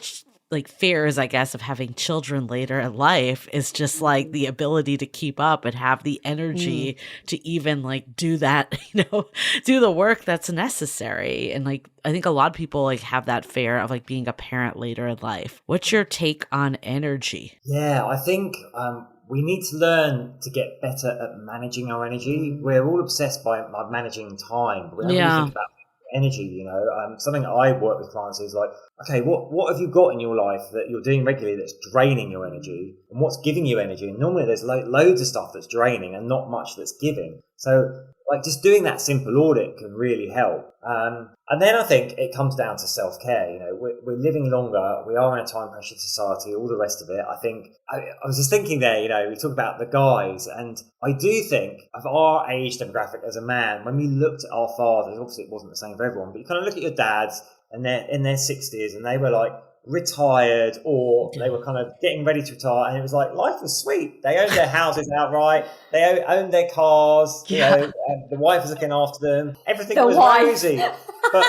fears, I guess, of having children later in life is just the ability to keep up and have the energy to even do that, do the work that's necessary. And I think a lot of people have that fear of being a parent later in life. What's your take on energy? Yeah, I think we need to learn to get better at managing our energy. We're all obsessed by managing time, but we don't really think about energy. Something that I work with clients is okay, what have you got in your life that you're doing regularly that's draining your energy, and what's giving you energy? And normally there's loads of stuff that's draining and not much that's giving. So just doing that simple audit can really help. And then I think it comes down to self-care. We're living longer. We are in a time-pressured society, all the rest of it. I think I was just thinking there, we talk about the guys, and I do think of our age demographic as a man, when we looked at our fathers, obviously it wasn't the same for everyone, but you kind of look at your dads and they're in their 60s and they were retired or they were kind of getting ready to retire, and it was life was sweet. They owned their houses outright, they owned their cars, the wife was looking after them, everything was rosy. But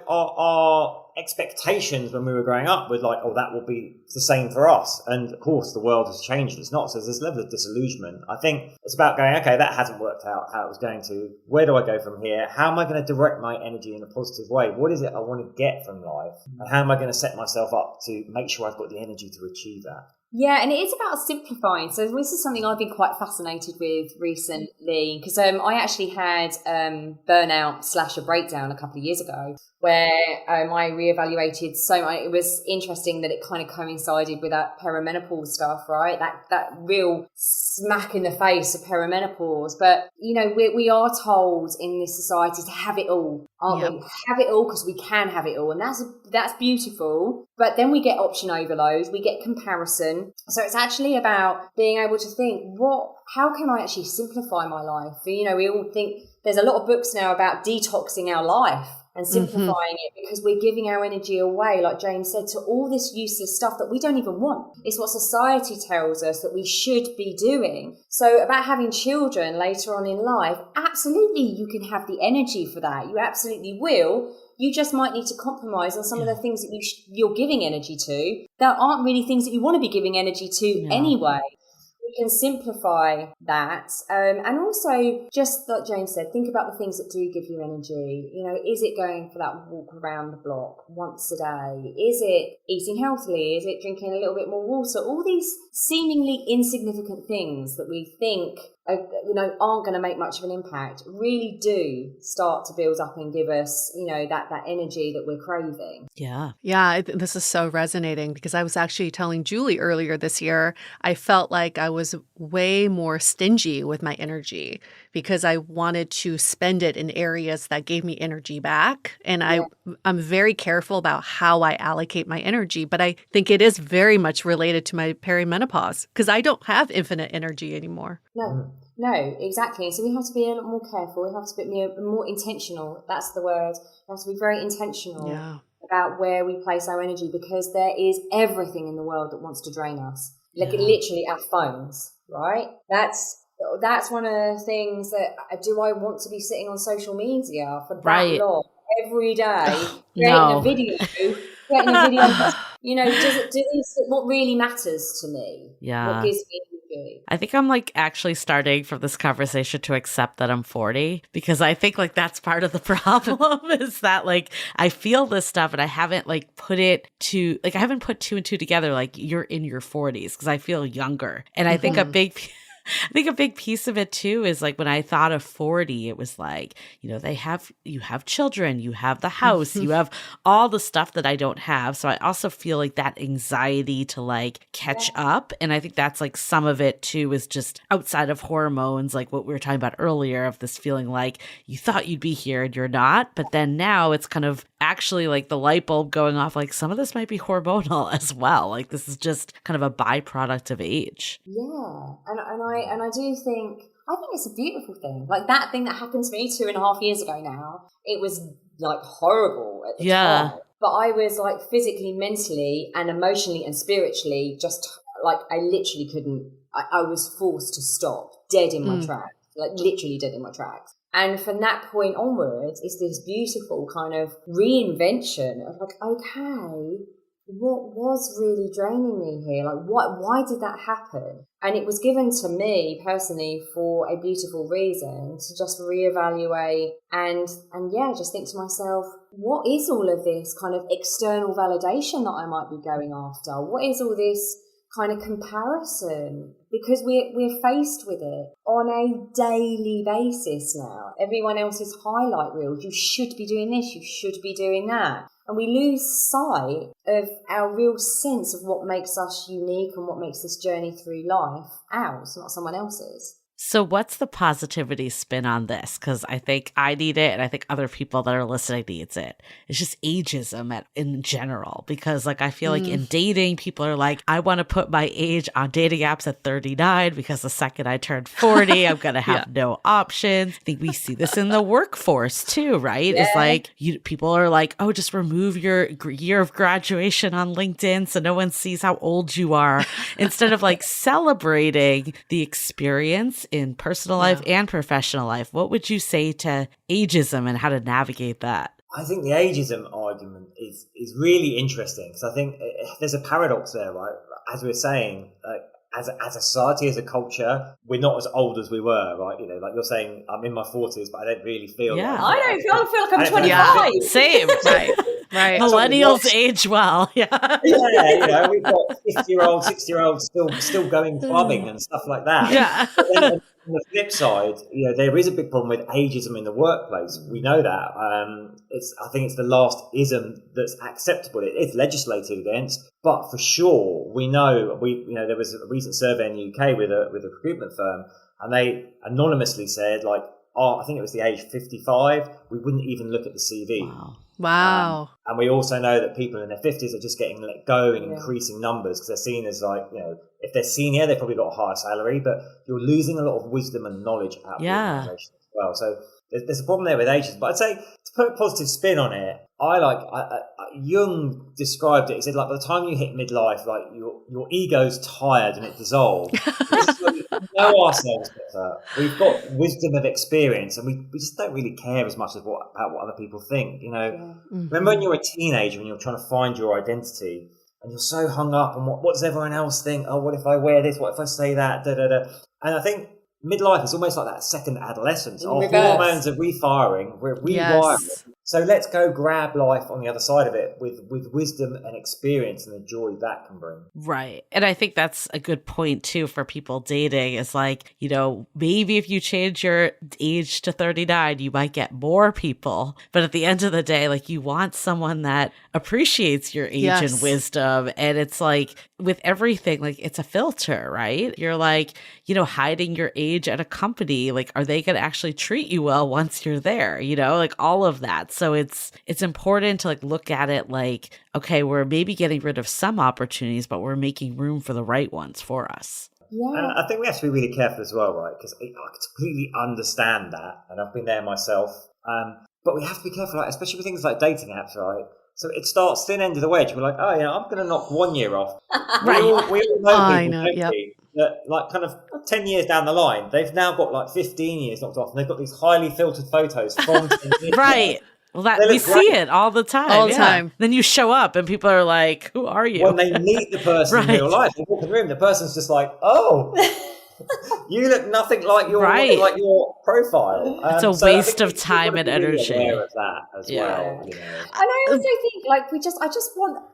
our expectations when we were growing up were that will be the same for us, and of course the world has changed. It's not. So there's this level of disillusionment. I think it's about going, okay, that hasn't worked out how it was going to. Where do I go from here? How am I going to direct my energy in a positive way? What is it I want to get from life, and how am I going to set myself up to make sure I've got the energy to achieve that? Yeah, and it is about simplifying. So this is something I've been quite fascinated with recently, because I actually had burnout / a breakdown a couple of years ago where I reevaluated so much. It was interesting that it kind of coincided with that perimenopause stuff, right? That real smack in the face of perimenopause. But, you know, we are told in this society to have it all, aren't we? Have it all because we can have it all. And that's beautiful. But then we get option overload, we get comparison. So it's actually about being able to think, how can I actually simplify my life? You know, we all think there's a lot of books now about detoxing our life and simplifying it, because we're giving our energy away, like James said, to all this useless stuff that we don't even want. It's what society tells us that we should be doing. So about having children later on in life, absolutely you can have the energy for that. You absolutely will. You just might need to compromise on some of the things that you're giving energy to that aren't really things that you want to be giving energy to anyway. We can simplify that. And also, just like James said, think about the things that do give you energy. You know, is it going for that walk around the block once a day? Is it eating healthily? Is it drinking a little bit more water? All these seemingly insignificant things that we think aren't going to make much of an impact really do start to build up and give us, that energy that we're craving. Yeah. Yeah, this is so resonating, because I was actually telling Julie earlier this year, I felt like I was way more stingy with my energy because I wanted to spend it in areas that gave me energy back. And I'm very careful about how I allocate my energy, but I think it is very much related to my perimenopause, because I don't have infinite energy anymore. No, exactly. So we have to be a lot more careful. We have to be more intentional. That's the word. We have to be very intentional about where we place our energy, because there is everything in the world that wants to drain us. Literally our phones, right? That's one of the things that, do I want to be sitting on social media for that long every day, creating a video? What really matters to me? Yeah. What gives me energy? I think I'm actually starting from this conversation to accept that I'm 40, because I think that's part of the problem is that I feel this stuff and I haven't put it to I haven't put two and two together you're in your 40s, because I feel younger. And I think a big piece of it too is when I thought of 40, it was you have children, you have the house, you have all the stuff that I don't have. So I also feel that anxiety to catch up. And I think that's some of it too is just outside of hormones, what we were talking about earlier, of this feeling you thought you'd be here and you're not. But then now it's kind of actually the light bulb going off, some of this might be hormonal as well. This is just kind of a byproduct of age. Yeah. And I do think it's a beautiful thing. That thing that happened to me 2.5 years ago now, it was horrible at the time. But I was physically, mentally and emotionally and spiritually just I literally couldn't, I was forced to stop dead in my tracks, literally dead in my tracks. And from that point onwards, it's this beautiful kind of reinvention of okay, what was really draining me here? Why did that happen? And it was given to me personally for a beautiful reason, to just reevaluate and just think to myself, what is all of this kind of external validation that I might be going after? What is all this kind of comparison? Because we're faced with it on a daily basis now. Everyone else's highlight reels. You should be doing this, you should be doing that. And we lose sight of our real sense of what makes us unique and what makes this journey through life ours, not someone else's. So what's the positivity spin on this? Because I think I need it, and I think other people that are listening needs it. It's just ageism in general, because I feel in dating, people are I want to put my age on dating apps at 39, because the second I turn 40, I'm going to have no options. I think we see this in the workforce too, right? Yeah. It's people are oh, just remove your year of graduation on LinkedIn so no one sees how old you are, instead of celebrating the experience in personal life and professional life. What would you say to ageism and how to navigate that? I think the ageism argument is really interesting, because I think there's a paradox there, right? As we were saying, as a society, as a culture, we're not as old as we were, right? You know, like you're saying, I'm in my 40s, but I don't really feel like I don't feel like I'm 25. Yeah, same. Right. Millennials age well. Yeah. Yeah, you know, we've got 50-year-olds, 60-years still going clubbing and stuff like that. Yeah. But then on the flip side, you know, there is a big problem with ageism in the workplace. We know that. I think it's the last ism that's acceptable. It's legislated against, but for sure, we know there was a recent survey in the UK with a recruitment firm, and they anonymously said, like, I think it was the age 55, we wouldn't even look at the CV. Wow. And we also know that people in their 50s are just getting let go in increasing numbers because they're seen as, like, you know, if they're senior, they've probably got a higher salary, but you're losing a lot of wisdom and knowledge out of the organisation as well. So there's a problem there with ages. But I'd say, to put a positive spin on it, Jung described it. He said, like, by the time you hit midlife, like, your ego's tired and it dissolves. We know ourselves better. We've got wisdom of experience, and we just don't really care as much about what other people think. You know, remember when you're a teenager and you're trying to find your identity, and you're so hung up on what does everyone else think? Oh, what if I wear this? What if I say that? Da da da. And I think midlife is almost like that second adolescence. Our hormones are refiring. We're rewiring. Yes. So let's go grab life on the other side of it with wisdom and experience and the joy that can bring. Right. And I think that's a good point too for people dating, is like, you know, maybe if you change your age to 39, you might get more people. But at the end of the day, like, you want someone that appreciates your age and wisdom. And it's like, with everything, like, it's a filter, right? You're like, you know, hiding your age at a company, like, are they going to actually treat you well once you're there? You know, like, all of that. So it's important to, like, look at it like, okay, we're maybe getting rid of some opportunities, but we're making room for the right ones for us. Yeah. And I think we have to be really careful as well, right? Because I completely understand that, and I've been there myself. But we have to be careful, like, especially with things like dating apps, right? So it starts thin end of the wedge. We're like, oh, yeah, I'm going to knock 1 year off. Right. We all know people, Yep. that, like, kind of 10 years down the line, they've now got like 15 years knocked off, and they've got these highly filtered photos from 10 years Right. ago. Well, that we see it all the time. All the time. Then you show up and people are like, who are you? When they meet the person in real life, they walk in the room, the person's just like, oh, you look nothing like your profile. It's a waste of time and energy. Really aware of that as well. You know? And I also think, like,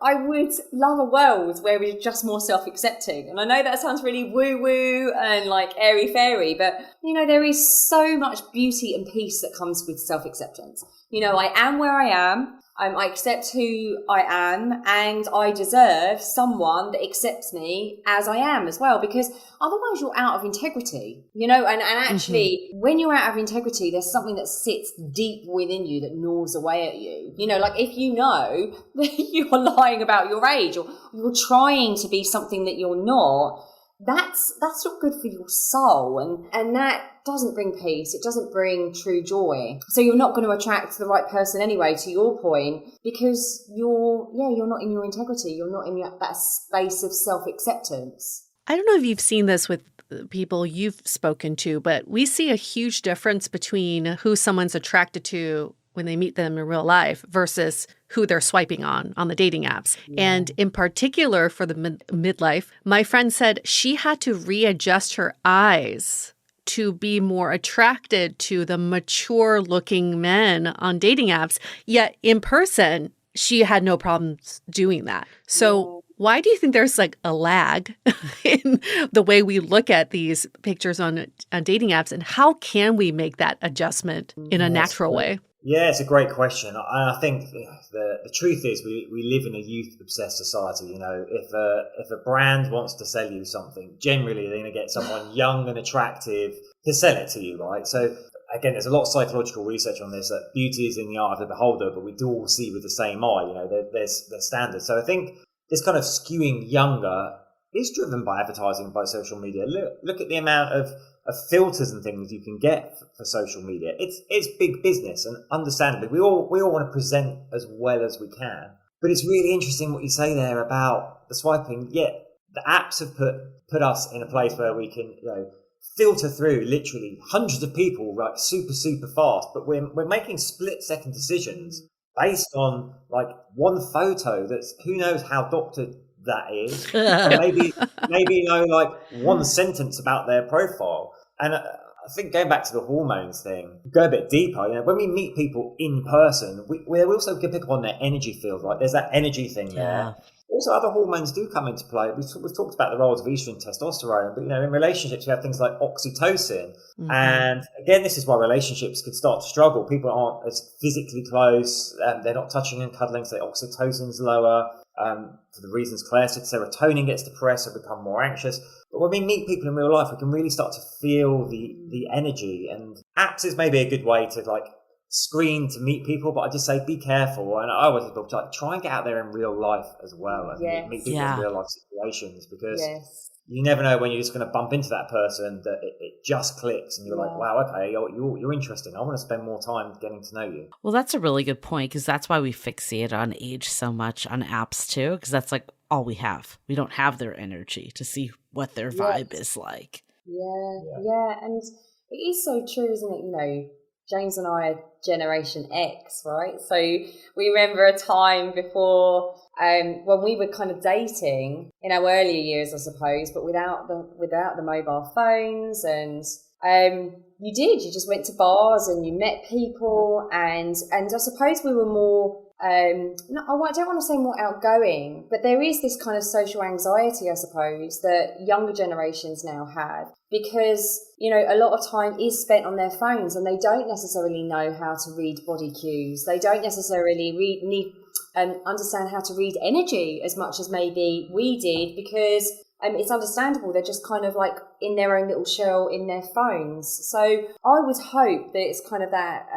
I would love a world where we're just more self-accepting. And I know that sounds really woo-woo and, like, airy-fairy, but, you know, there is so much beauty and peace that comes with self-acceptance. You know, I am where I am. I accept who I am, and I deserve someone that accepts me as I am as well, because otherwise you're out of integrity, you know, and actually when you're out of integrity, there's something that sits deep within you that gnaws away at you. You know, like, if you know that you are lying about your age, or you're trying to be something that you're not, that's not good for your soul, and that doesn't bring peace. It doesn't bring true joy. So you're not going to attract the right person anyway, to your point, because you're not in your integrity. You're not in that space of self-acceptance. I don't know if you've seen this with people you've spoken to, but we see a huge difference between who someone's attracted to when they meet them in real life versus who they're swiping on the dating apps. Yeah. And in particular for the midlife, my friend said she had to readjust her eyes to be more attracted to the mature looking men on dating apps. Yet in person, she had no problems doing that. So why do you think there's, like, a lag in the way we look at these pictures on dating apps? And how can we make that adjustment in a natural way? Yeah, it's a great question. I think the truth is we live in a youth-obsessed society. You know, if a brand wants to sell you something, generally they're going to get someone young and attractive to sell it to you, right? So again, there's a lot of psychological research on this, that beauty is in the eye of the beholder, but we do all see with the same eye. You know, there's standards. So I think this kind of skewing younger is driven by advertising, by social media. Look at the amount of filters and things you can get for social media. It's big business, and understandably, we all want to present as well as we can. But it's really interesting what you say there about the swiping. Yet the apps have put us in a place where we can, you know, filter through literally hundreds of people, like, super fast. But we're making split-second decisions based on, like, one photo that's who knows how doctored that is. Or maybe like one sentence about their profile. And I think going back to the hormones thing, go a bit deeper. When we meet people in person, we also can pick up on their energy field. Right, there's that energy thing there. Also, other hormones do come into play. We've talked about the roles of estrogen, testosterone, but in relationships, we have things like oxytocin. Mm-hmm. And again, this is why relationships can start to struggle. People aren't as physically close. They're not touching and cuddling, so oxytocin's lower. For the reasons Claire said, serotonin gets depressed and become more anxious. But when we meet people in real life, we can really start to feel the energy. And apps is maybe a good way to screen to meet people, but I just say be careful. And I always tell people try and get out there in real life as well and meet people in real life situations, because you never know when you're just going to bump into that person that it just clicks and you're like, wow, okay, you're interesting. I want to spend more time getting to know you. Well, that's a really good point, because that's why we fixate on age so much on apps too, because that's like all we have. We don't have their energy to see what their vibe is like. Yeah. And it is so true, isn't it? James and I are Generation X, right? So we remember a time before when we were kind of dating in our earlier years, I suppose, but without the mobile phones. And you just went to bars and you met people, and I suppose we were more I don't want to say more outgoing, but there is this kind of social anxiety, I suppose, that younger generations now have, because, a lot of time is spent on their phones and they don't necessarily know how to read body cues. They don't necessarily understand how to read energy as much as maybe we did, because it's understandable. They're just kind of like in their own little shell in their phones. So I would hope that it's kind of that...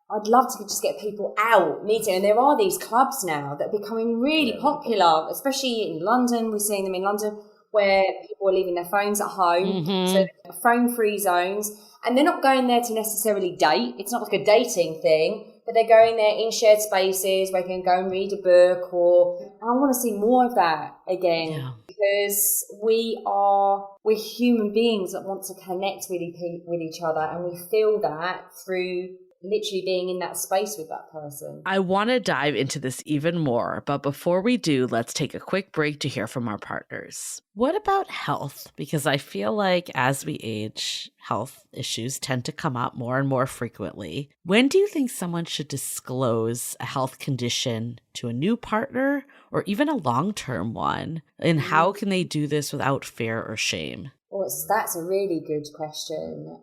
I'd love to just get people out meeting, and there are these clubs now that are becoming really popular, especially in London. We're seeing them in London where people are leaving their phones at home, so phone-free zones, and they're not going there to necessarily date. It's not like a dating thing, but they're going there in shared spaces where they can go and read a book, or I want to see more of that again, because we're human beings that want to connect with each other, and we feel that through literally being in that space with that person. I want to dive into this even more, but before we do, let's take a quick break to hear from our partners. What about health? Because I feel like as we age, health issues tend to come up more and more frequently. When do you think someone should disclose a health condition to a new partner or even a long-term one? And how can they do this without fear or shame? Well, that's a really good question.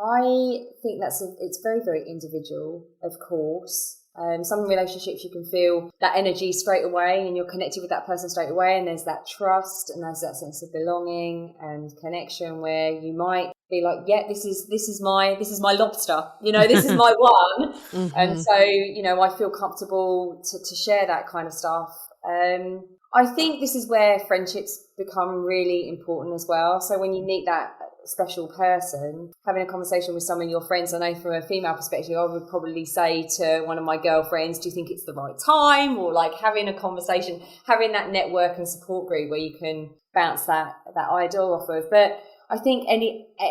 I think it's very, very individual, of course. Some relationships you can feel that energy straight away and you're connected with that person straight away, and there's that trust and there's that sense of belonging and connection where you might be like, this is my lobster, this is my one. And so, I feel comfortable to share that kind of stuff. I think this is where friendships become really important as well. So when you meet that special person, having a conversation with some of your friends, I know from a female perspective, I would probably say to one of my girlfriends, do you think it's the right time? Or like having a conversation, having that network and support group where you can bounce that idol off of. But I think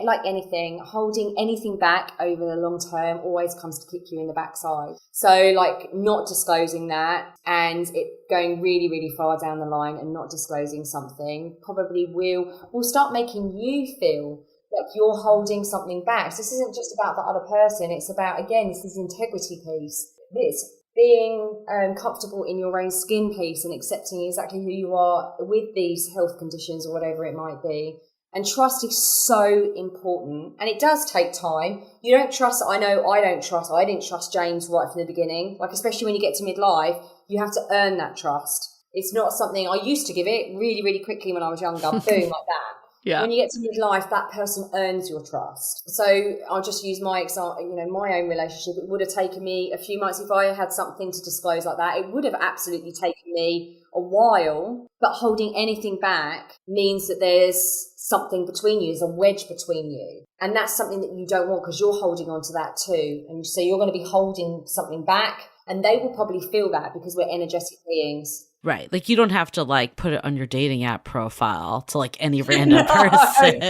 like anything, holding anything back over the long term always comes to kick you in the backside. So like not disclosing that and it going really, really far down the line and not disclosing something probably will start making you feel like you're holding something back. So this isn't just about the other person. It's about, again, it's this integrity piece. This being comfortable in your own skin piece and accepting exactly who you are with these health conditions or whatever it might be. And trust is so important. And it does take time. You don't trust, I didn't trust James right from the beginning. Like, especially when you get to midlife, you have to earn that trust. It's not something I used to give it really, really quickly when I was younger. Boom, like that. Yeah. When you get to midlife, that person earns your trust. So I'll just use my example, my own relationship. It would have taken me a few months if I had something to disclose like that. It would have absolutely taken me a while, but holding anything back means that there's something between you, there's a wedge between you. And that's something that you don't want because you're holding on to that too. And so you're going to be holding something back, and they will probably feel that because we're energetic beings. Right. Like you don't have to like put it on your dating app profile to like any random person.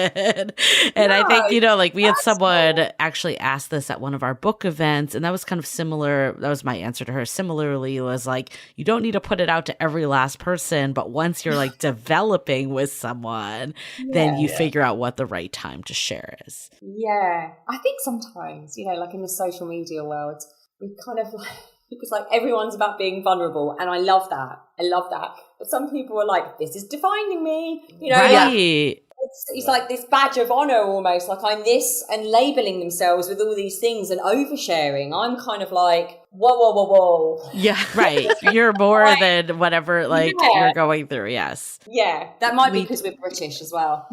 And I think, you know, like we had someone actually ask this at one of our book events, and that was kind of similar. That was my answer to her. Similarly, it was like, you don't need to put it out to every last person, but once you're like developing with someone, then you figure out what the right time to share is. Yeah. I think sometimes, you know, like in the social media world, we kind of like, because like everyone's about being vulnerable, and I love that. But some people are like, this is defining me, you know. Right. It's like this badge of honor almost, like I'm this, and labeling themselves with all these things and oversharing. I'm kind of like, whoa. Yeah, right. You're more than whatever like you're going through. Yes. Yeah, that might be because we're British as well.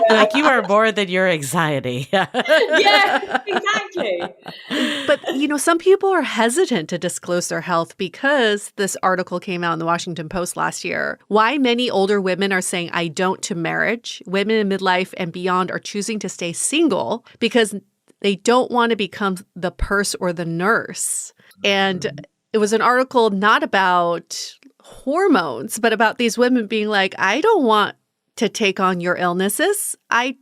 Like you are more than your anxiety. Yeah, exactly. But, you know, some people are hesitant to disclose their health because this article came out in the Washington Post last year. Why many older women are saying I don't to marriage. Women in midlife and beyond are choosing to stay single because they don't want to become the purse or the nurse. And it was an article not about hormones, but about these women being like, I don't want to take on your illnesses. I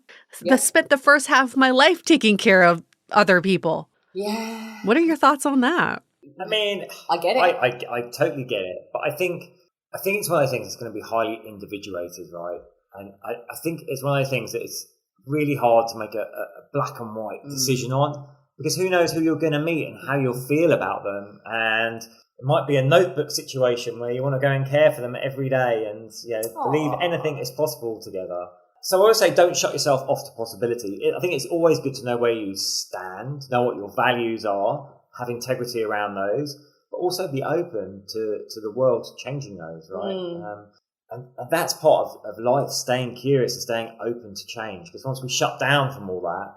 spent the first half of my life taking care of other people. Yeah. What are your thoughts on that? I mean, I get it. I totally get it. But I think it's one of those things that's going to be highly individuated, right? And I think it's one of those things that it's really hard to make a black and white decision on, because who knows who you're going to meet and how you'll feel about them. And it might be a notebook situation where you want to go and care for them every day and believe anything is possible together. So I always say don't shut yourself off to possibility. I think it's always good to know where you stand, know what your values are, have integrity around those, but also be open to the world changing those, right? And that's part of life, staying curious and staying open to change. Because once we shut down from all that,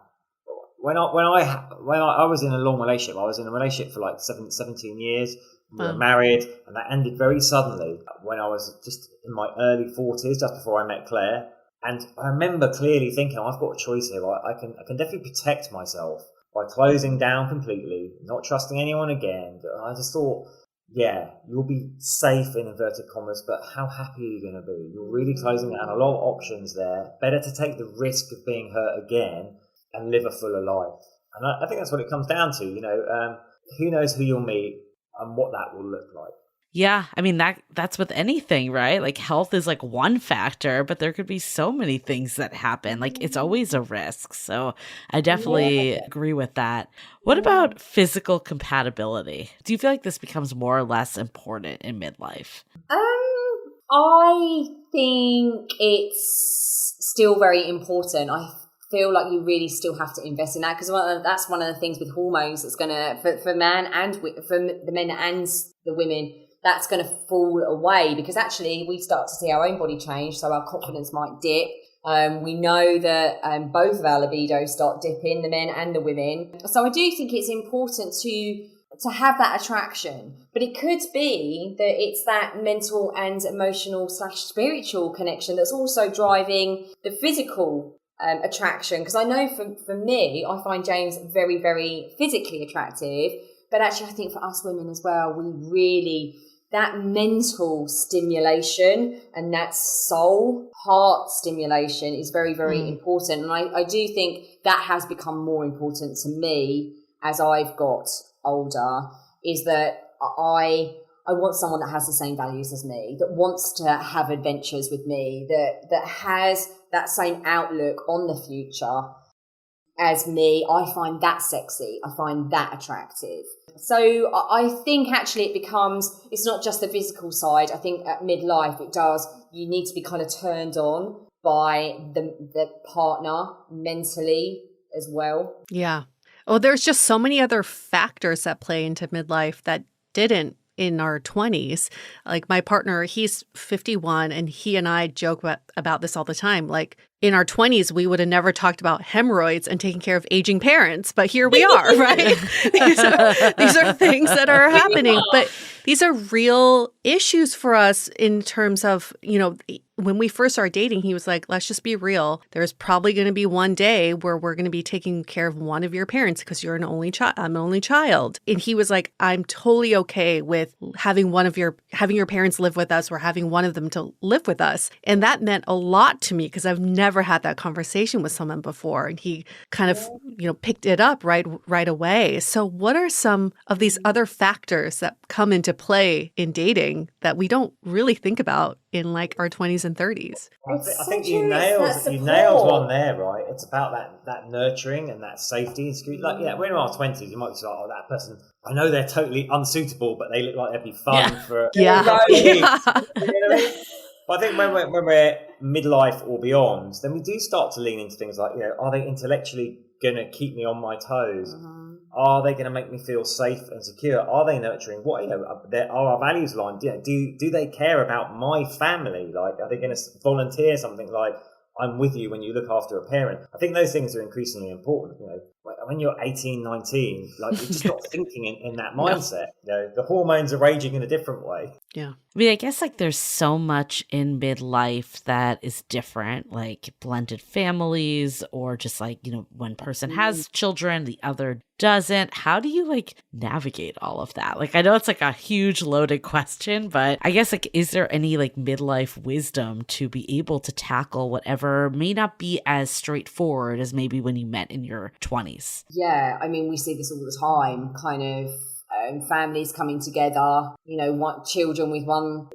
when I was in a long relationship, I was in a relationship for like 17 years. We were married, and that ended very suddenly when I was just in my early 40s, just before I met Claire. And I remember clearly thinking, I've got a choice here. I can definitely protect myself by closing down completely, not trusting anyone again. I just thought, you'll be safe in inverted commas, but how happy are you going to be? You're really closing down a lot of options there. Better to take the risk of being hurt again and live a fuller life. And I think that's what it comes down to. You know, who knows who you'll meet and what that will look like. Yeah, I mean, that's with anything, right? Like health is like one factor, but there could be so many things that happen. Like it's always a risk. So I definitely agree with that. What about physical compatibility? Do you feel like this becomes more or less important in midlife? I think it's still very important. I feel like you really still have to invest in that, because that's one of the things with hormones that's going to, for man and for the men and the women, that's going to fall away, because actually we start to see our own body change, so our confidence might dip. We know that both of our libidos start dipping, the men and the women. So I do think it's important to have that attraction, but it could be that it's that mental and emotional / spiritual connection that's also driving the physical attraction. Because I know for me, I find James very, very physically attractive, but actually I think for us women as well, we really, that mental stimulation and that soul heart stimulation is very, very important. And I do think that has become more important to me as I've got older, is that I want someone that has the same values as me, that wants to have adventures with me, that has that same outlook on the future as me. I find that sexy. I find that attractive. So I think actually it's not just the physical side. I think at midlife you need to be kind of turned on by the partner mentally as well. Yeah. Oh, there's just so many other factors that play into midlife that didn't in our 20s. Like my partner, he's 51, and he and I joke about this all the time. Like, in our 20s, we would have never talked about hemorrhoids and taking care of aging parents, but here we are, right? These are things that are happening, but these are real issues for us in terms of, when we first started dating, he was like, let's just be real. There's probably going to be one day where we're going to be taking care of one of your parents because you're an only child. I'm an only child. And he was like, I'm totally okay with having your parents live with us or having one of them to live with us. And that meant a lot to me because I've never had that conversation with someone before. And he kind of, picked it up right away. So what are some of these other factors that come into play in dating that we don't really think about in like our 20s and 30s? I think you nailed one there, right? It's about that nurturing and that safety and security. Like, when we're in our 20s, you might be like, oh, that person, I know they're totally unsuitable, but they look like they'd be fun for yeah. You know what I mean? But I think when we're midlife or beyond, then we do start to lean into things like, are they intellectually going to keep me on my toes? Mm-hmm. Are they going to make me feel safe and secure? Are they nurturing? What are our values aligned? Do they care about my family? Like, are they going to volunteer something like, I'm with you when you look after a parent? I think those things are increasingly important. When you're 18, 19, like, you're just not thinking in that mindset. The hormones are raging in a different way. Yeah. I mean, I guess like there's so much in midlife that is different, like blended families or just like, one person has children, the other doesn't. How do you like navigate all of that? Like, I know it's like a huge loaded question, but I guess like, is there any like midlife wisdom to be able to tackle whatever may not be as straightforward as maybe when you met in your 20s? Yeah, I mean, we see this all the time, kind of families coming together, children with one,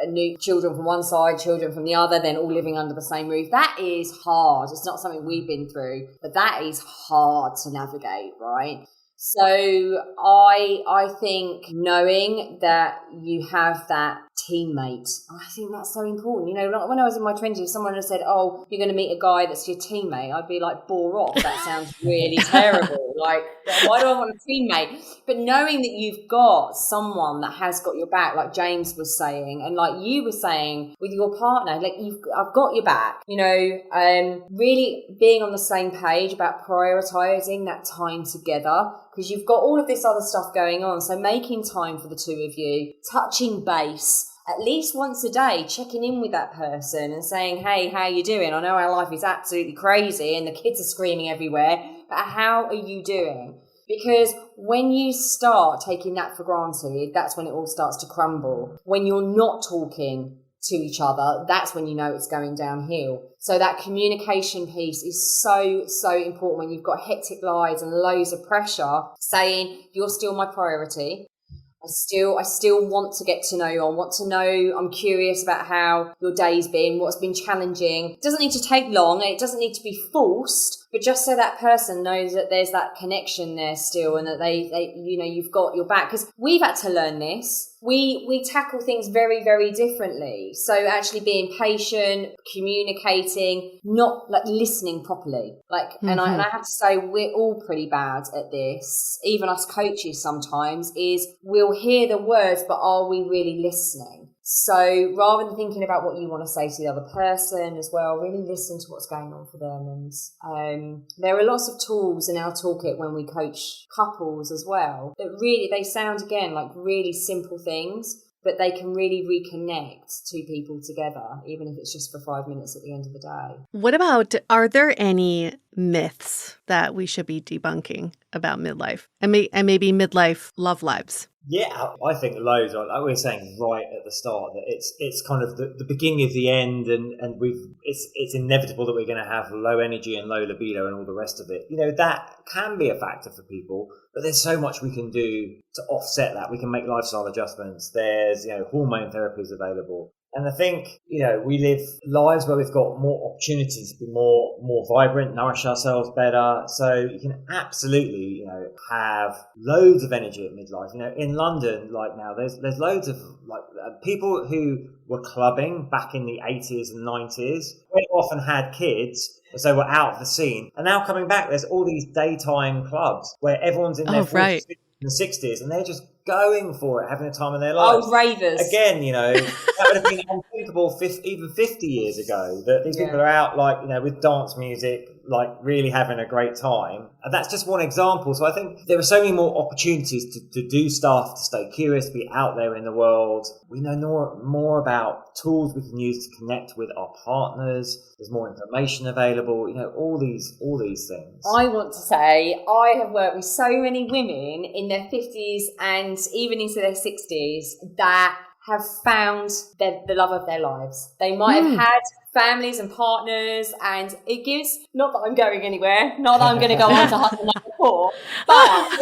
new children from one side, children from the other, then all living under the same roof. That is hard. It's not something we've been through, but that is hard to navigate, right? So I think knowing that you have that teammate, I think that's so important. Like when I was in my 20s, if someone had said, oh, you're going to meet a guy that's your teammate, I'd be like, bore off. That sounds really terrible. Like, why do I want a teammate? But knowing that you've got someone that has got your back, like James was saying, and like you were saying with your partner, like I've got your back, really being on the same page about prioritizing that time together, because you've got all of this other stuff going on. So making time for the two of you, touching base at least once a day, checking in with that person and saying, hey, how you doing? I know our life is absolutely crazy and the kids are screaming everywhere, but how are you doing? Because when you start taking that for granted, that's when it all starts to crumble. When you're not talking to each other, that's when you know it's going downhill. So that communication piece is so, so important when you've got hectic lives and loads of pressure, saying you're still my priority. I still want to get to know you. I want to know, I'm curious about how your day's been, what's been challenging. It doesn't need to take long. It doesn't need to be forced, but just so that person knows that there's that connection there still and that they you've got your back. Because we've had to learn this. We tackle things very, very differently. So actually being patient, communicating, not like listening properly. And I have to say we're all pretty bad at this. Even us coaches sometimes is we'll hear the words, but are we really listening? So rather than thinking about what you want to say to the other person as well, really listen to what's going on for them. And there are lots of tools in our toolkit when we coach couples as well that really, they sound again like really simple things, but they can really reconnect two people together, even if it's just for 5 minutes at the end of the day. What about, are there any myths that we should be debunking about midlife and maybe midlife love lives? Yeah, I think loads. Like we were saying right at the start, that it's kind of the beginning of the end, and it's inevitable that we're going to have low energy and low libido and all the rest of it. That can be a factor for people, but there's so much we can do to offset that. We can make lifestyle adjustments. There's hormone therapies available. And I think, we live lives where we've got more opportunities to be more vibrant, nourish ourselves better. So you can absolutely, have loads of energy at midlife. In London, like now, there's loads of people who were clubbing back in the 80s and 90s, went off and had kids, so we're out of the scene. And now coming back, there's all these daytime clubs where everyone's in their 40s. the 60s, and they're just going for it, having the time of their lives. Oh, ravers. Again, that would have been unthinkable even 50 years ago, that these people are out, with dance music, really having a great time. And that's just one example. So I think there are so many more opportunities to do stuff, to stay curious, to be out there in the world. We know more about tools we can use to connect with our partners. There's more information available, all these things. I want to say I have worked with so many women in their 50s and even into their 60s that have found the love of their lives. They might have had families and partners, and it gives, not that I'm going anywhere, not that I'm going to go on to hustle number 4, but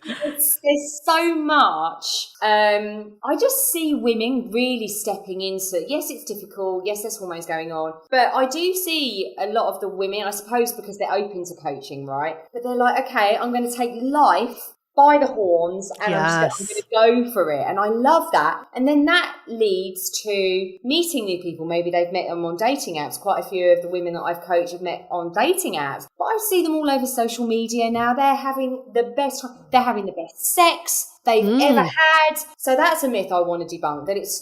there's so much. I just see women really stepping into, yes, it's difficult, yes, there's hormones going on, but I do see a lot of the women, I suppose because they're open to coaching, right? But they're like, okay, I'm going to take life by the horns and I'm going to go for it. And I love that. And then that leads to meeting new people. Maybe they've met them on dating apps. Quite a few of the women that I've coached have met on dating apps. But I see them all over social media now. They're having the best sex they've ever had. So that's a myth I want to debunk, that it's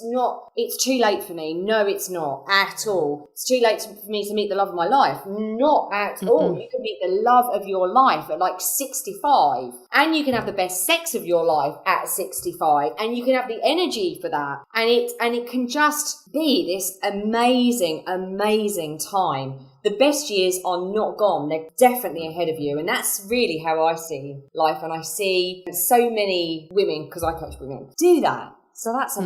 too late for me. No, it's not at all. It's too late for me to meet the love of my life. Not at all. You can meet the love of your life at 65, and you can have the best sex of your life at 65, and you can have the energy for that. And it can just be this amazing, amazing time. The best years are not gone. They're definitely ahead of you. And that's really how I see life. And I see so many women, because I coach women, do that. So that's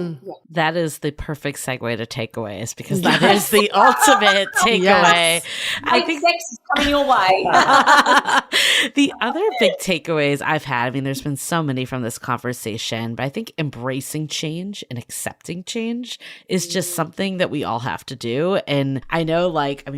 That is the perfect segue to takeaways, because that is the ultimate takeaway. Yes. I think sex is coming your way. The other big takeaways I've had, there's been so many from this conversation, but I think embracing change and accepting change is just something that we all have to do. And I know,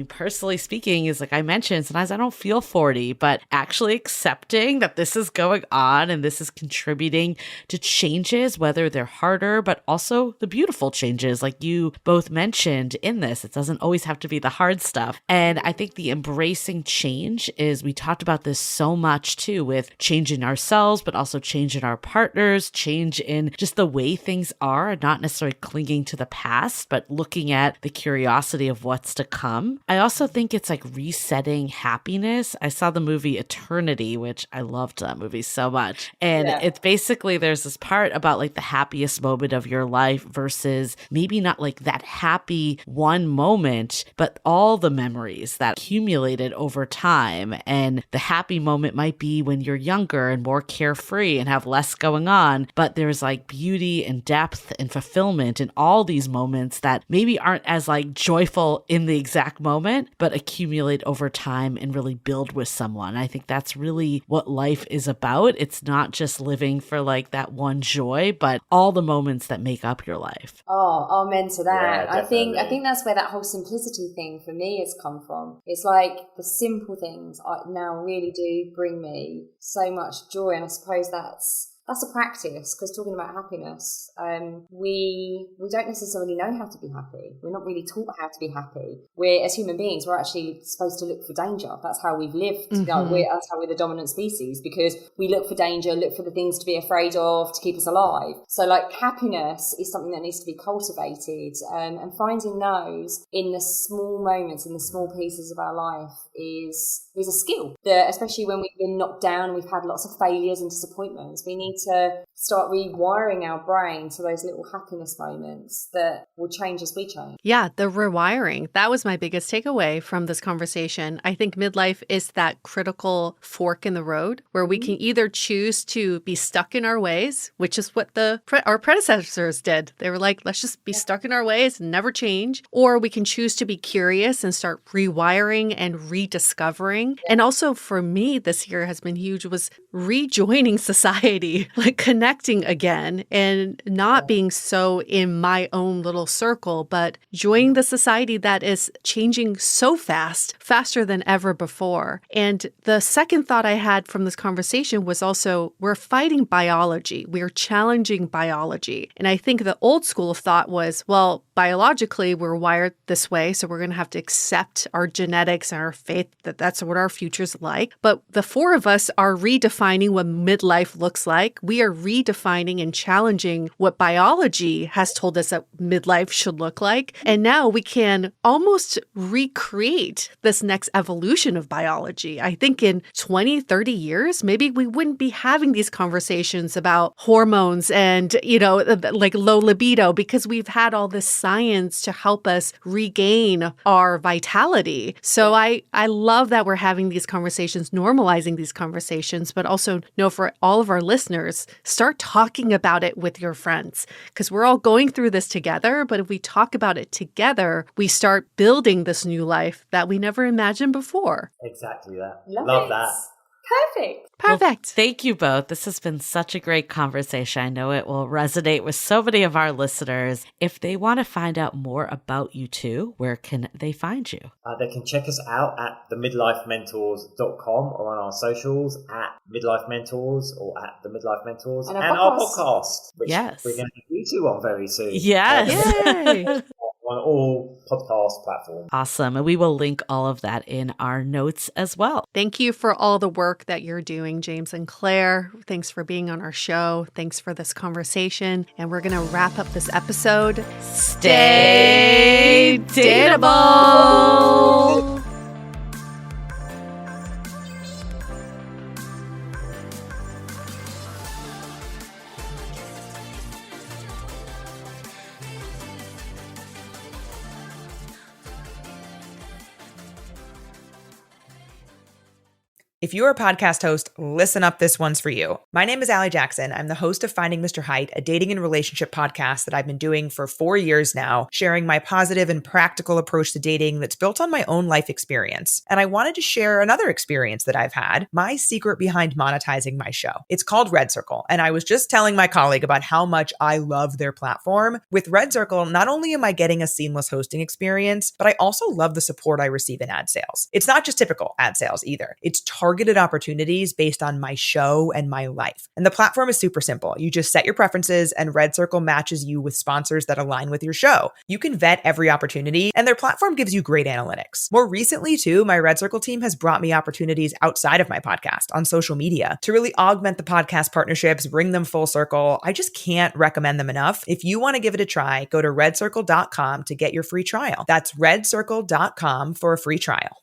personally speaking, is I mentioned, sometimes I don't feel 40, but actually accepting that this is going on and this is contributing to changes, whether they're harder, but also the beautiful changes like you both mentioned in this. It doesn't always have to be the hard stuff. And I think the embracing change is, we talked about this so much too, with changing ourselves, but also changing our partners, change in just the way things are, not necessarily clinging to the past, but looking at the curiosity of what's to come. I also think it's resetting happiness. I saw the movie Eternity, which I loved that movie so much. And it's basically, there's this part about the happiest moment of your life versus maybe not that happy one moment, but all the memories that accumulated over time. And the happy moment might be when you're younger and more carefree and have less going on, but there's beauty and depth and fulfillment in all these moments that maybe aren't as joyful in the exact moment, but accumulate over time and really build with someone. I think that's really what life is about. It's not just living for that one joy, but all the moments that make up your life. Oh, amen to that. Yeah, I think that's where that whole simplicity thing for me has come from. It's the simple things now really do bring me so much joy, and I suppose that's a practice, because talking about happiness, we don't necessarily know how to be happy. We're not really taught how to be happy. As human beings, we're actually supposed to look for danger. That's how we've lived. That's how we're the dominant species, because we look for danger, look for the things to be afraid of to keep us alive. So happiness is something that needs to be cultivated, and finding those in the small moments, in the small pieces of our life is a skill that, especially when we've been knocked down and we've had lots of failures and disappointments, we need to start rewiring our brain to those little happiness moments that will change as we change. Yeah, the rewiring. That was my biggest takeaway from this conversation. I think midlife is that critical fork in the road where we can either choose to be stuck in our ways, which is what our predecessors did. They were let's just be stuck in our ways and never change. Or we can choose to be curious and start rewiring and rediscovering. And also for me, this year has been huge, was rejoining society, connecting again and not being so in my own little circle, but joining the society that is changing so fast, faster than ever before. And the second thought I had from this conversation was also, we're fighting biology. We're challenging biology. And I think the old school of thought was, well, biologically, we're wired this way. So we're going to have to accept our genetics and our faith that that's what our future's like. But the four of us are redefining what midlife looks like. We are redefining and challenging what biology has told us that midlife should look like. And now we can almost recreate this next evolution of biology. I think in 20, 30 years, maybe we wouldn't be having these conversations about hormones and, like low libido, because we've had all this science to help us regain our vitality. So I love that we're having these conversations, normalizing these conversations, but also for all of our listeners, start talking about it with your friends, because we're all going through this together. But if we talk about it together, we start building this new life that we never imagined before. Exactly that. Love that. Perfect. Well, thank you both. This has been such a great conversation. I know it will resonate with so many of our listeners. If they want to find out more about you two, where can they find you? They can check us out at themidlifementors.com or on our socials at Midlife Mentors or at the Midlife Mentors and our podcast, which we're going to have you two on very soon. Yes. Yay. On all podcast platforms. Awesome. And we will link all of that in our notes as well. Thank you for all the work that you're doing, James and Claire. Thanks for being on our show. Thanks for this conversation. And we're going to wrap up this episode. Stay dateable. If you're a podcast host, listen up, this one's for you. My name is Allie Jackson. I'm the host of Finding Mr. Height, a dating and relationship podcast that I've been doing for 4 years now, sharing my positive and practical approach to dating that's built on my own life experience. And I wanted to share another experience that I've had, my secret behind monetizing my show. It's called Red Circle, and I was just telling my colleague about how much I love their platform. With Red Circle, not only am I getting a seamless hosting experience, but I also love the support I receive in ad sales. It's not just typical ad sales either. It's targeted opportunities based on my show and my life. And the platform is super simple. You just set your preferences and Red Circle matches you with sponsors that align with your show. You can vet every opportunity and their platform gives you great analytics. More recently too, my Red Circle team has brought me opportunities outside of my podcast on social media to really augment the podcast partnerships, bring them full circle. I just can't recommend them enough. If you want to give it a try, go to redcircle.com to get your free trial. That's redcircle.com for a free trial.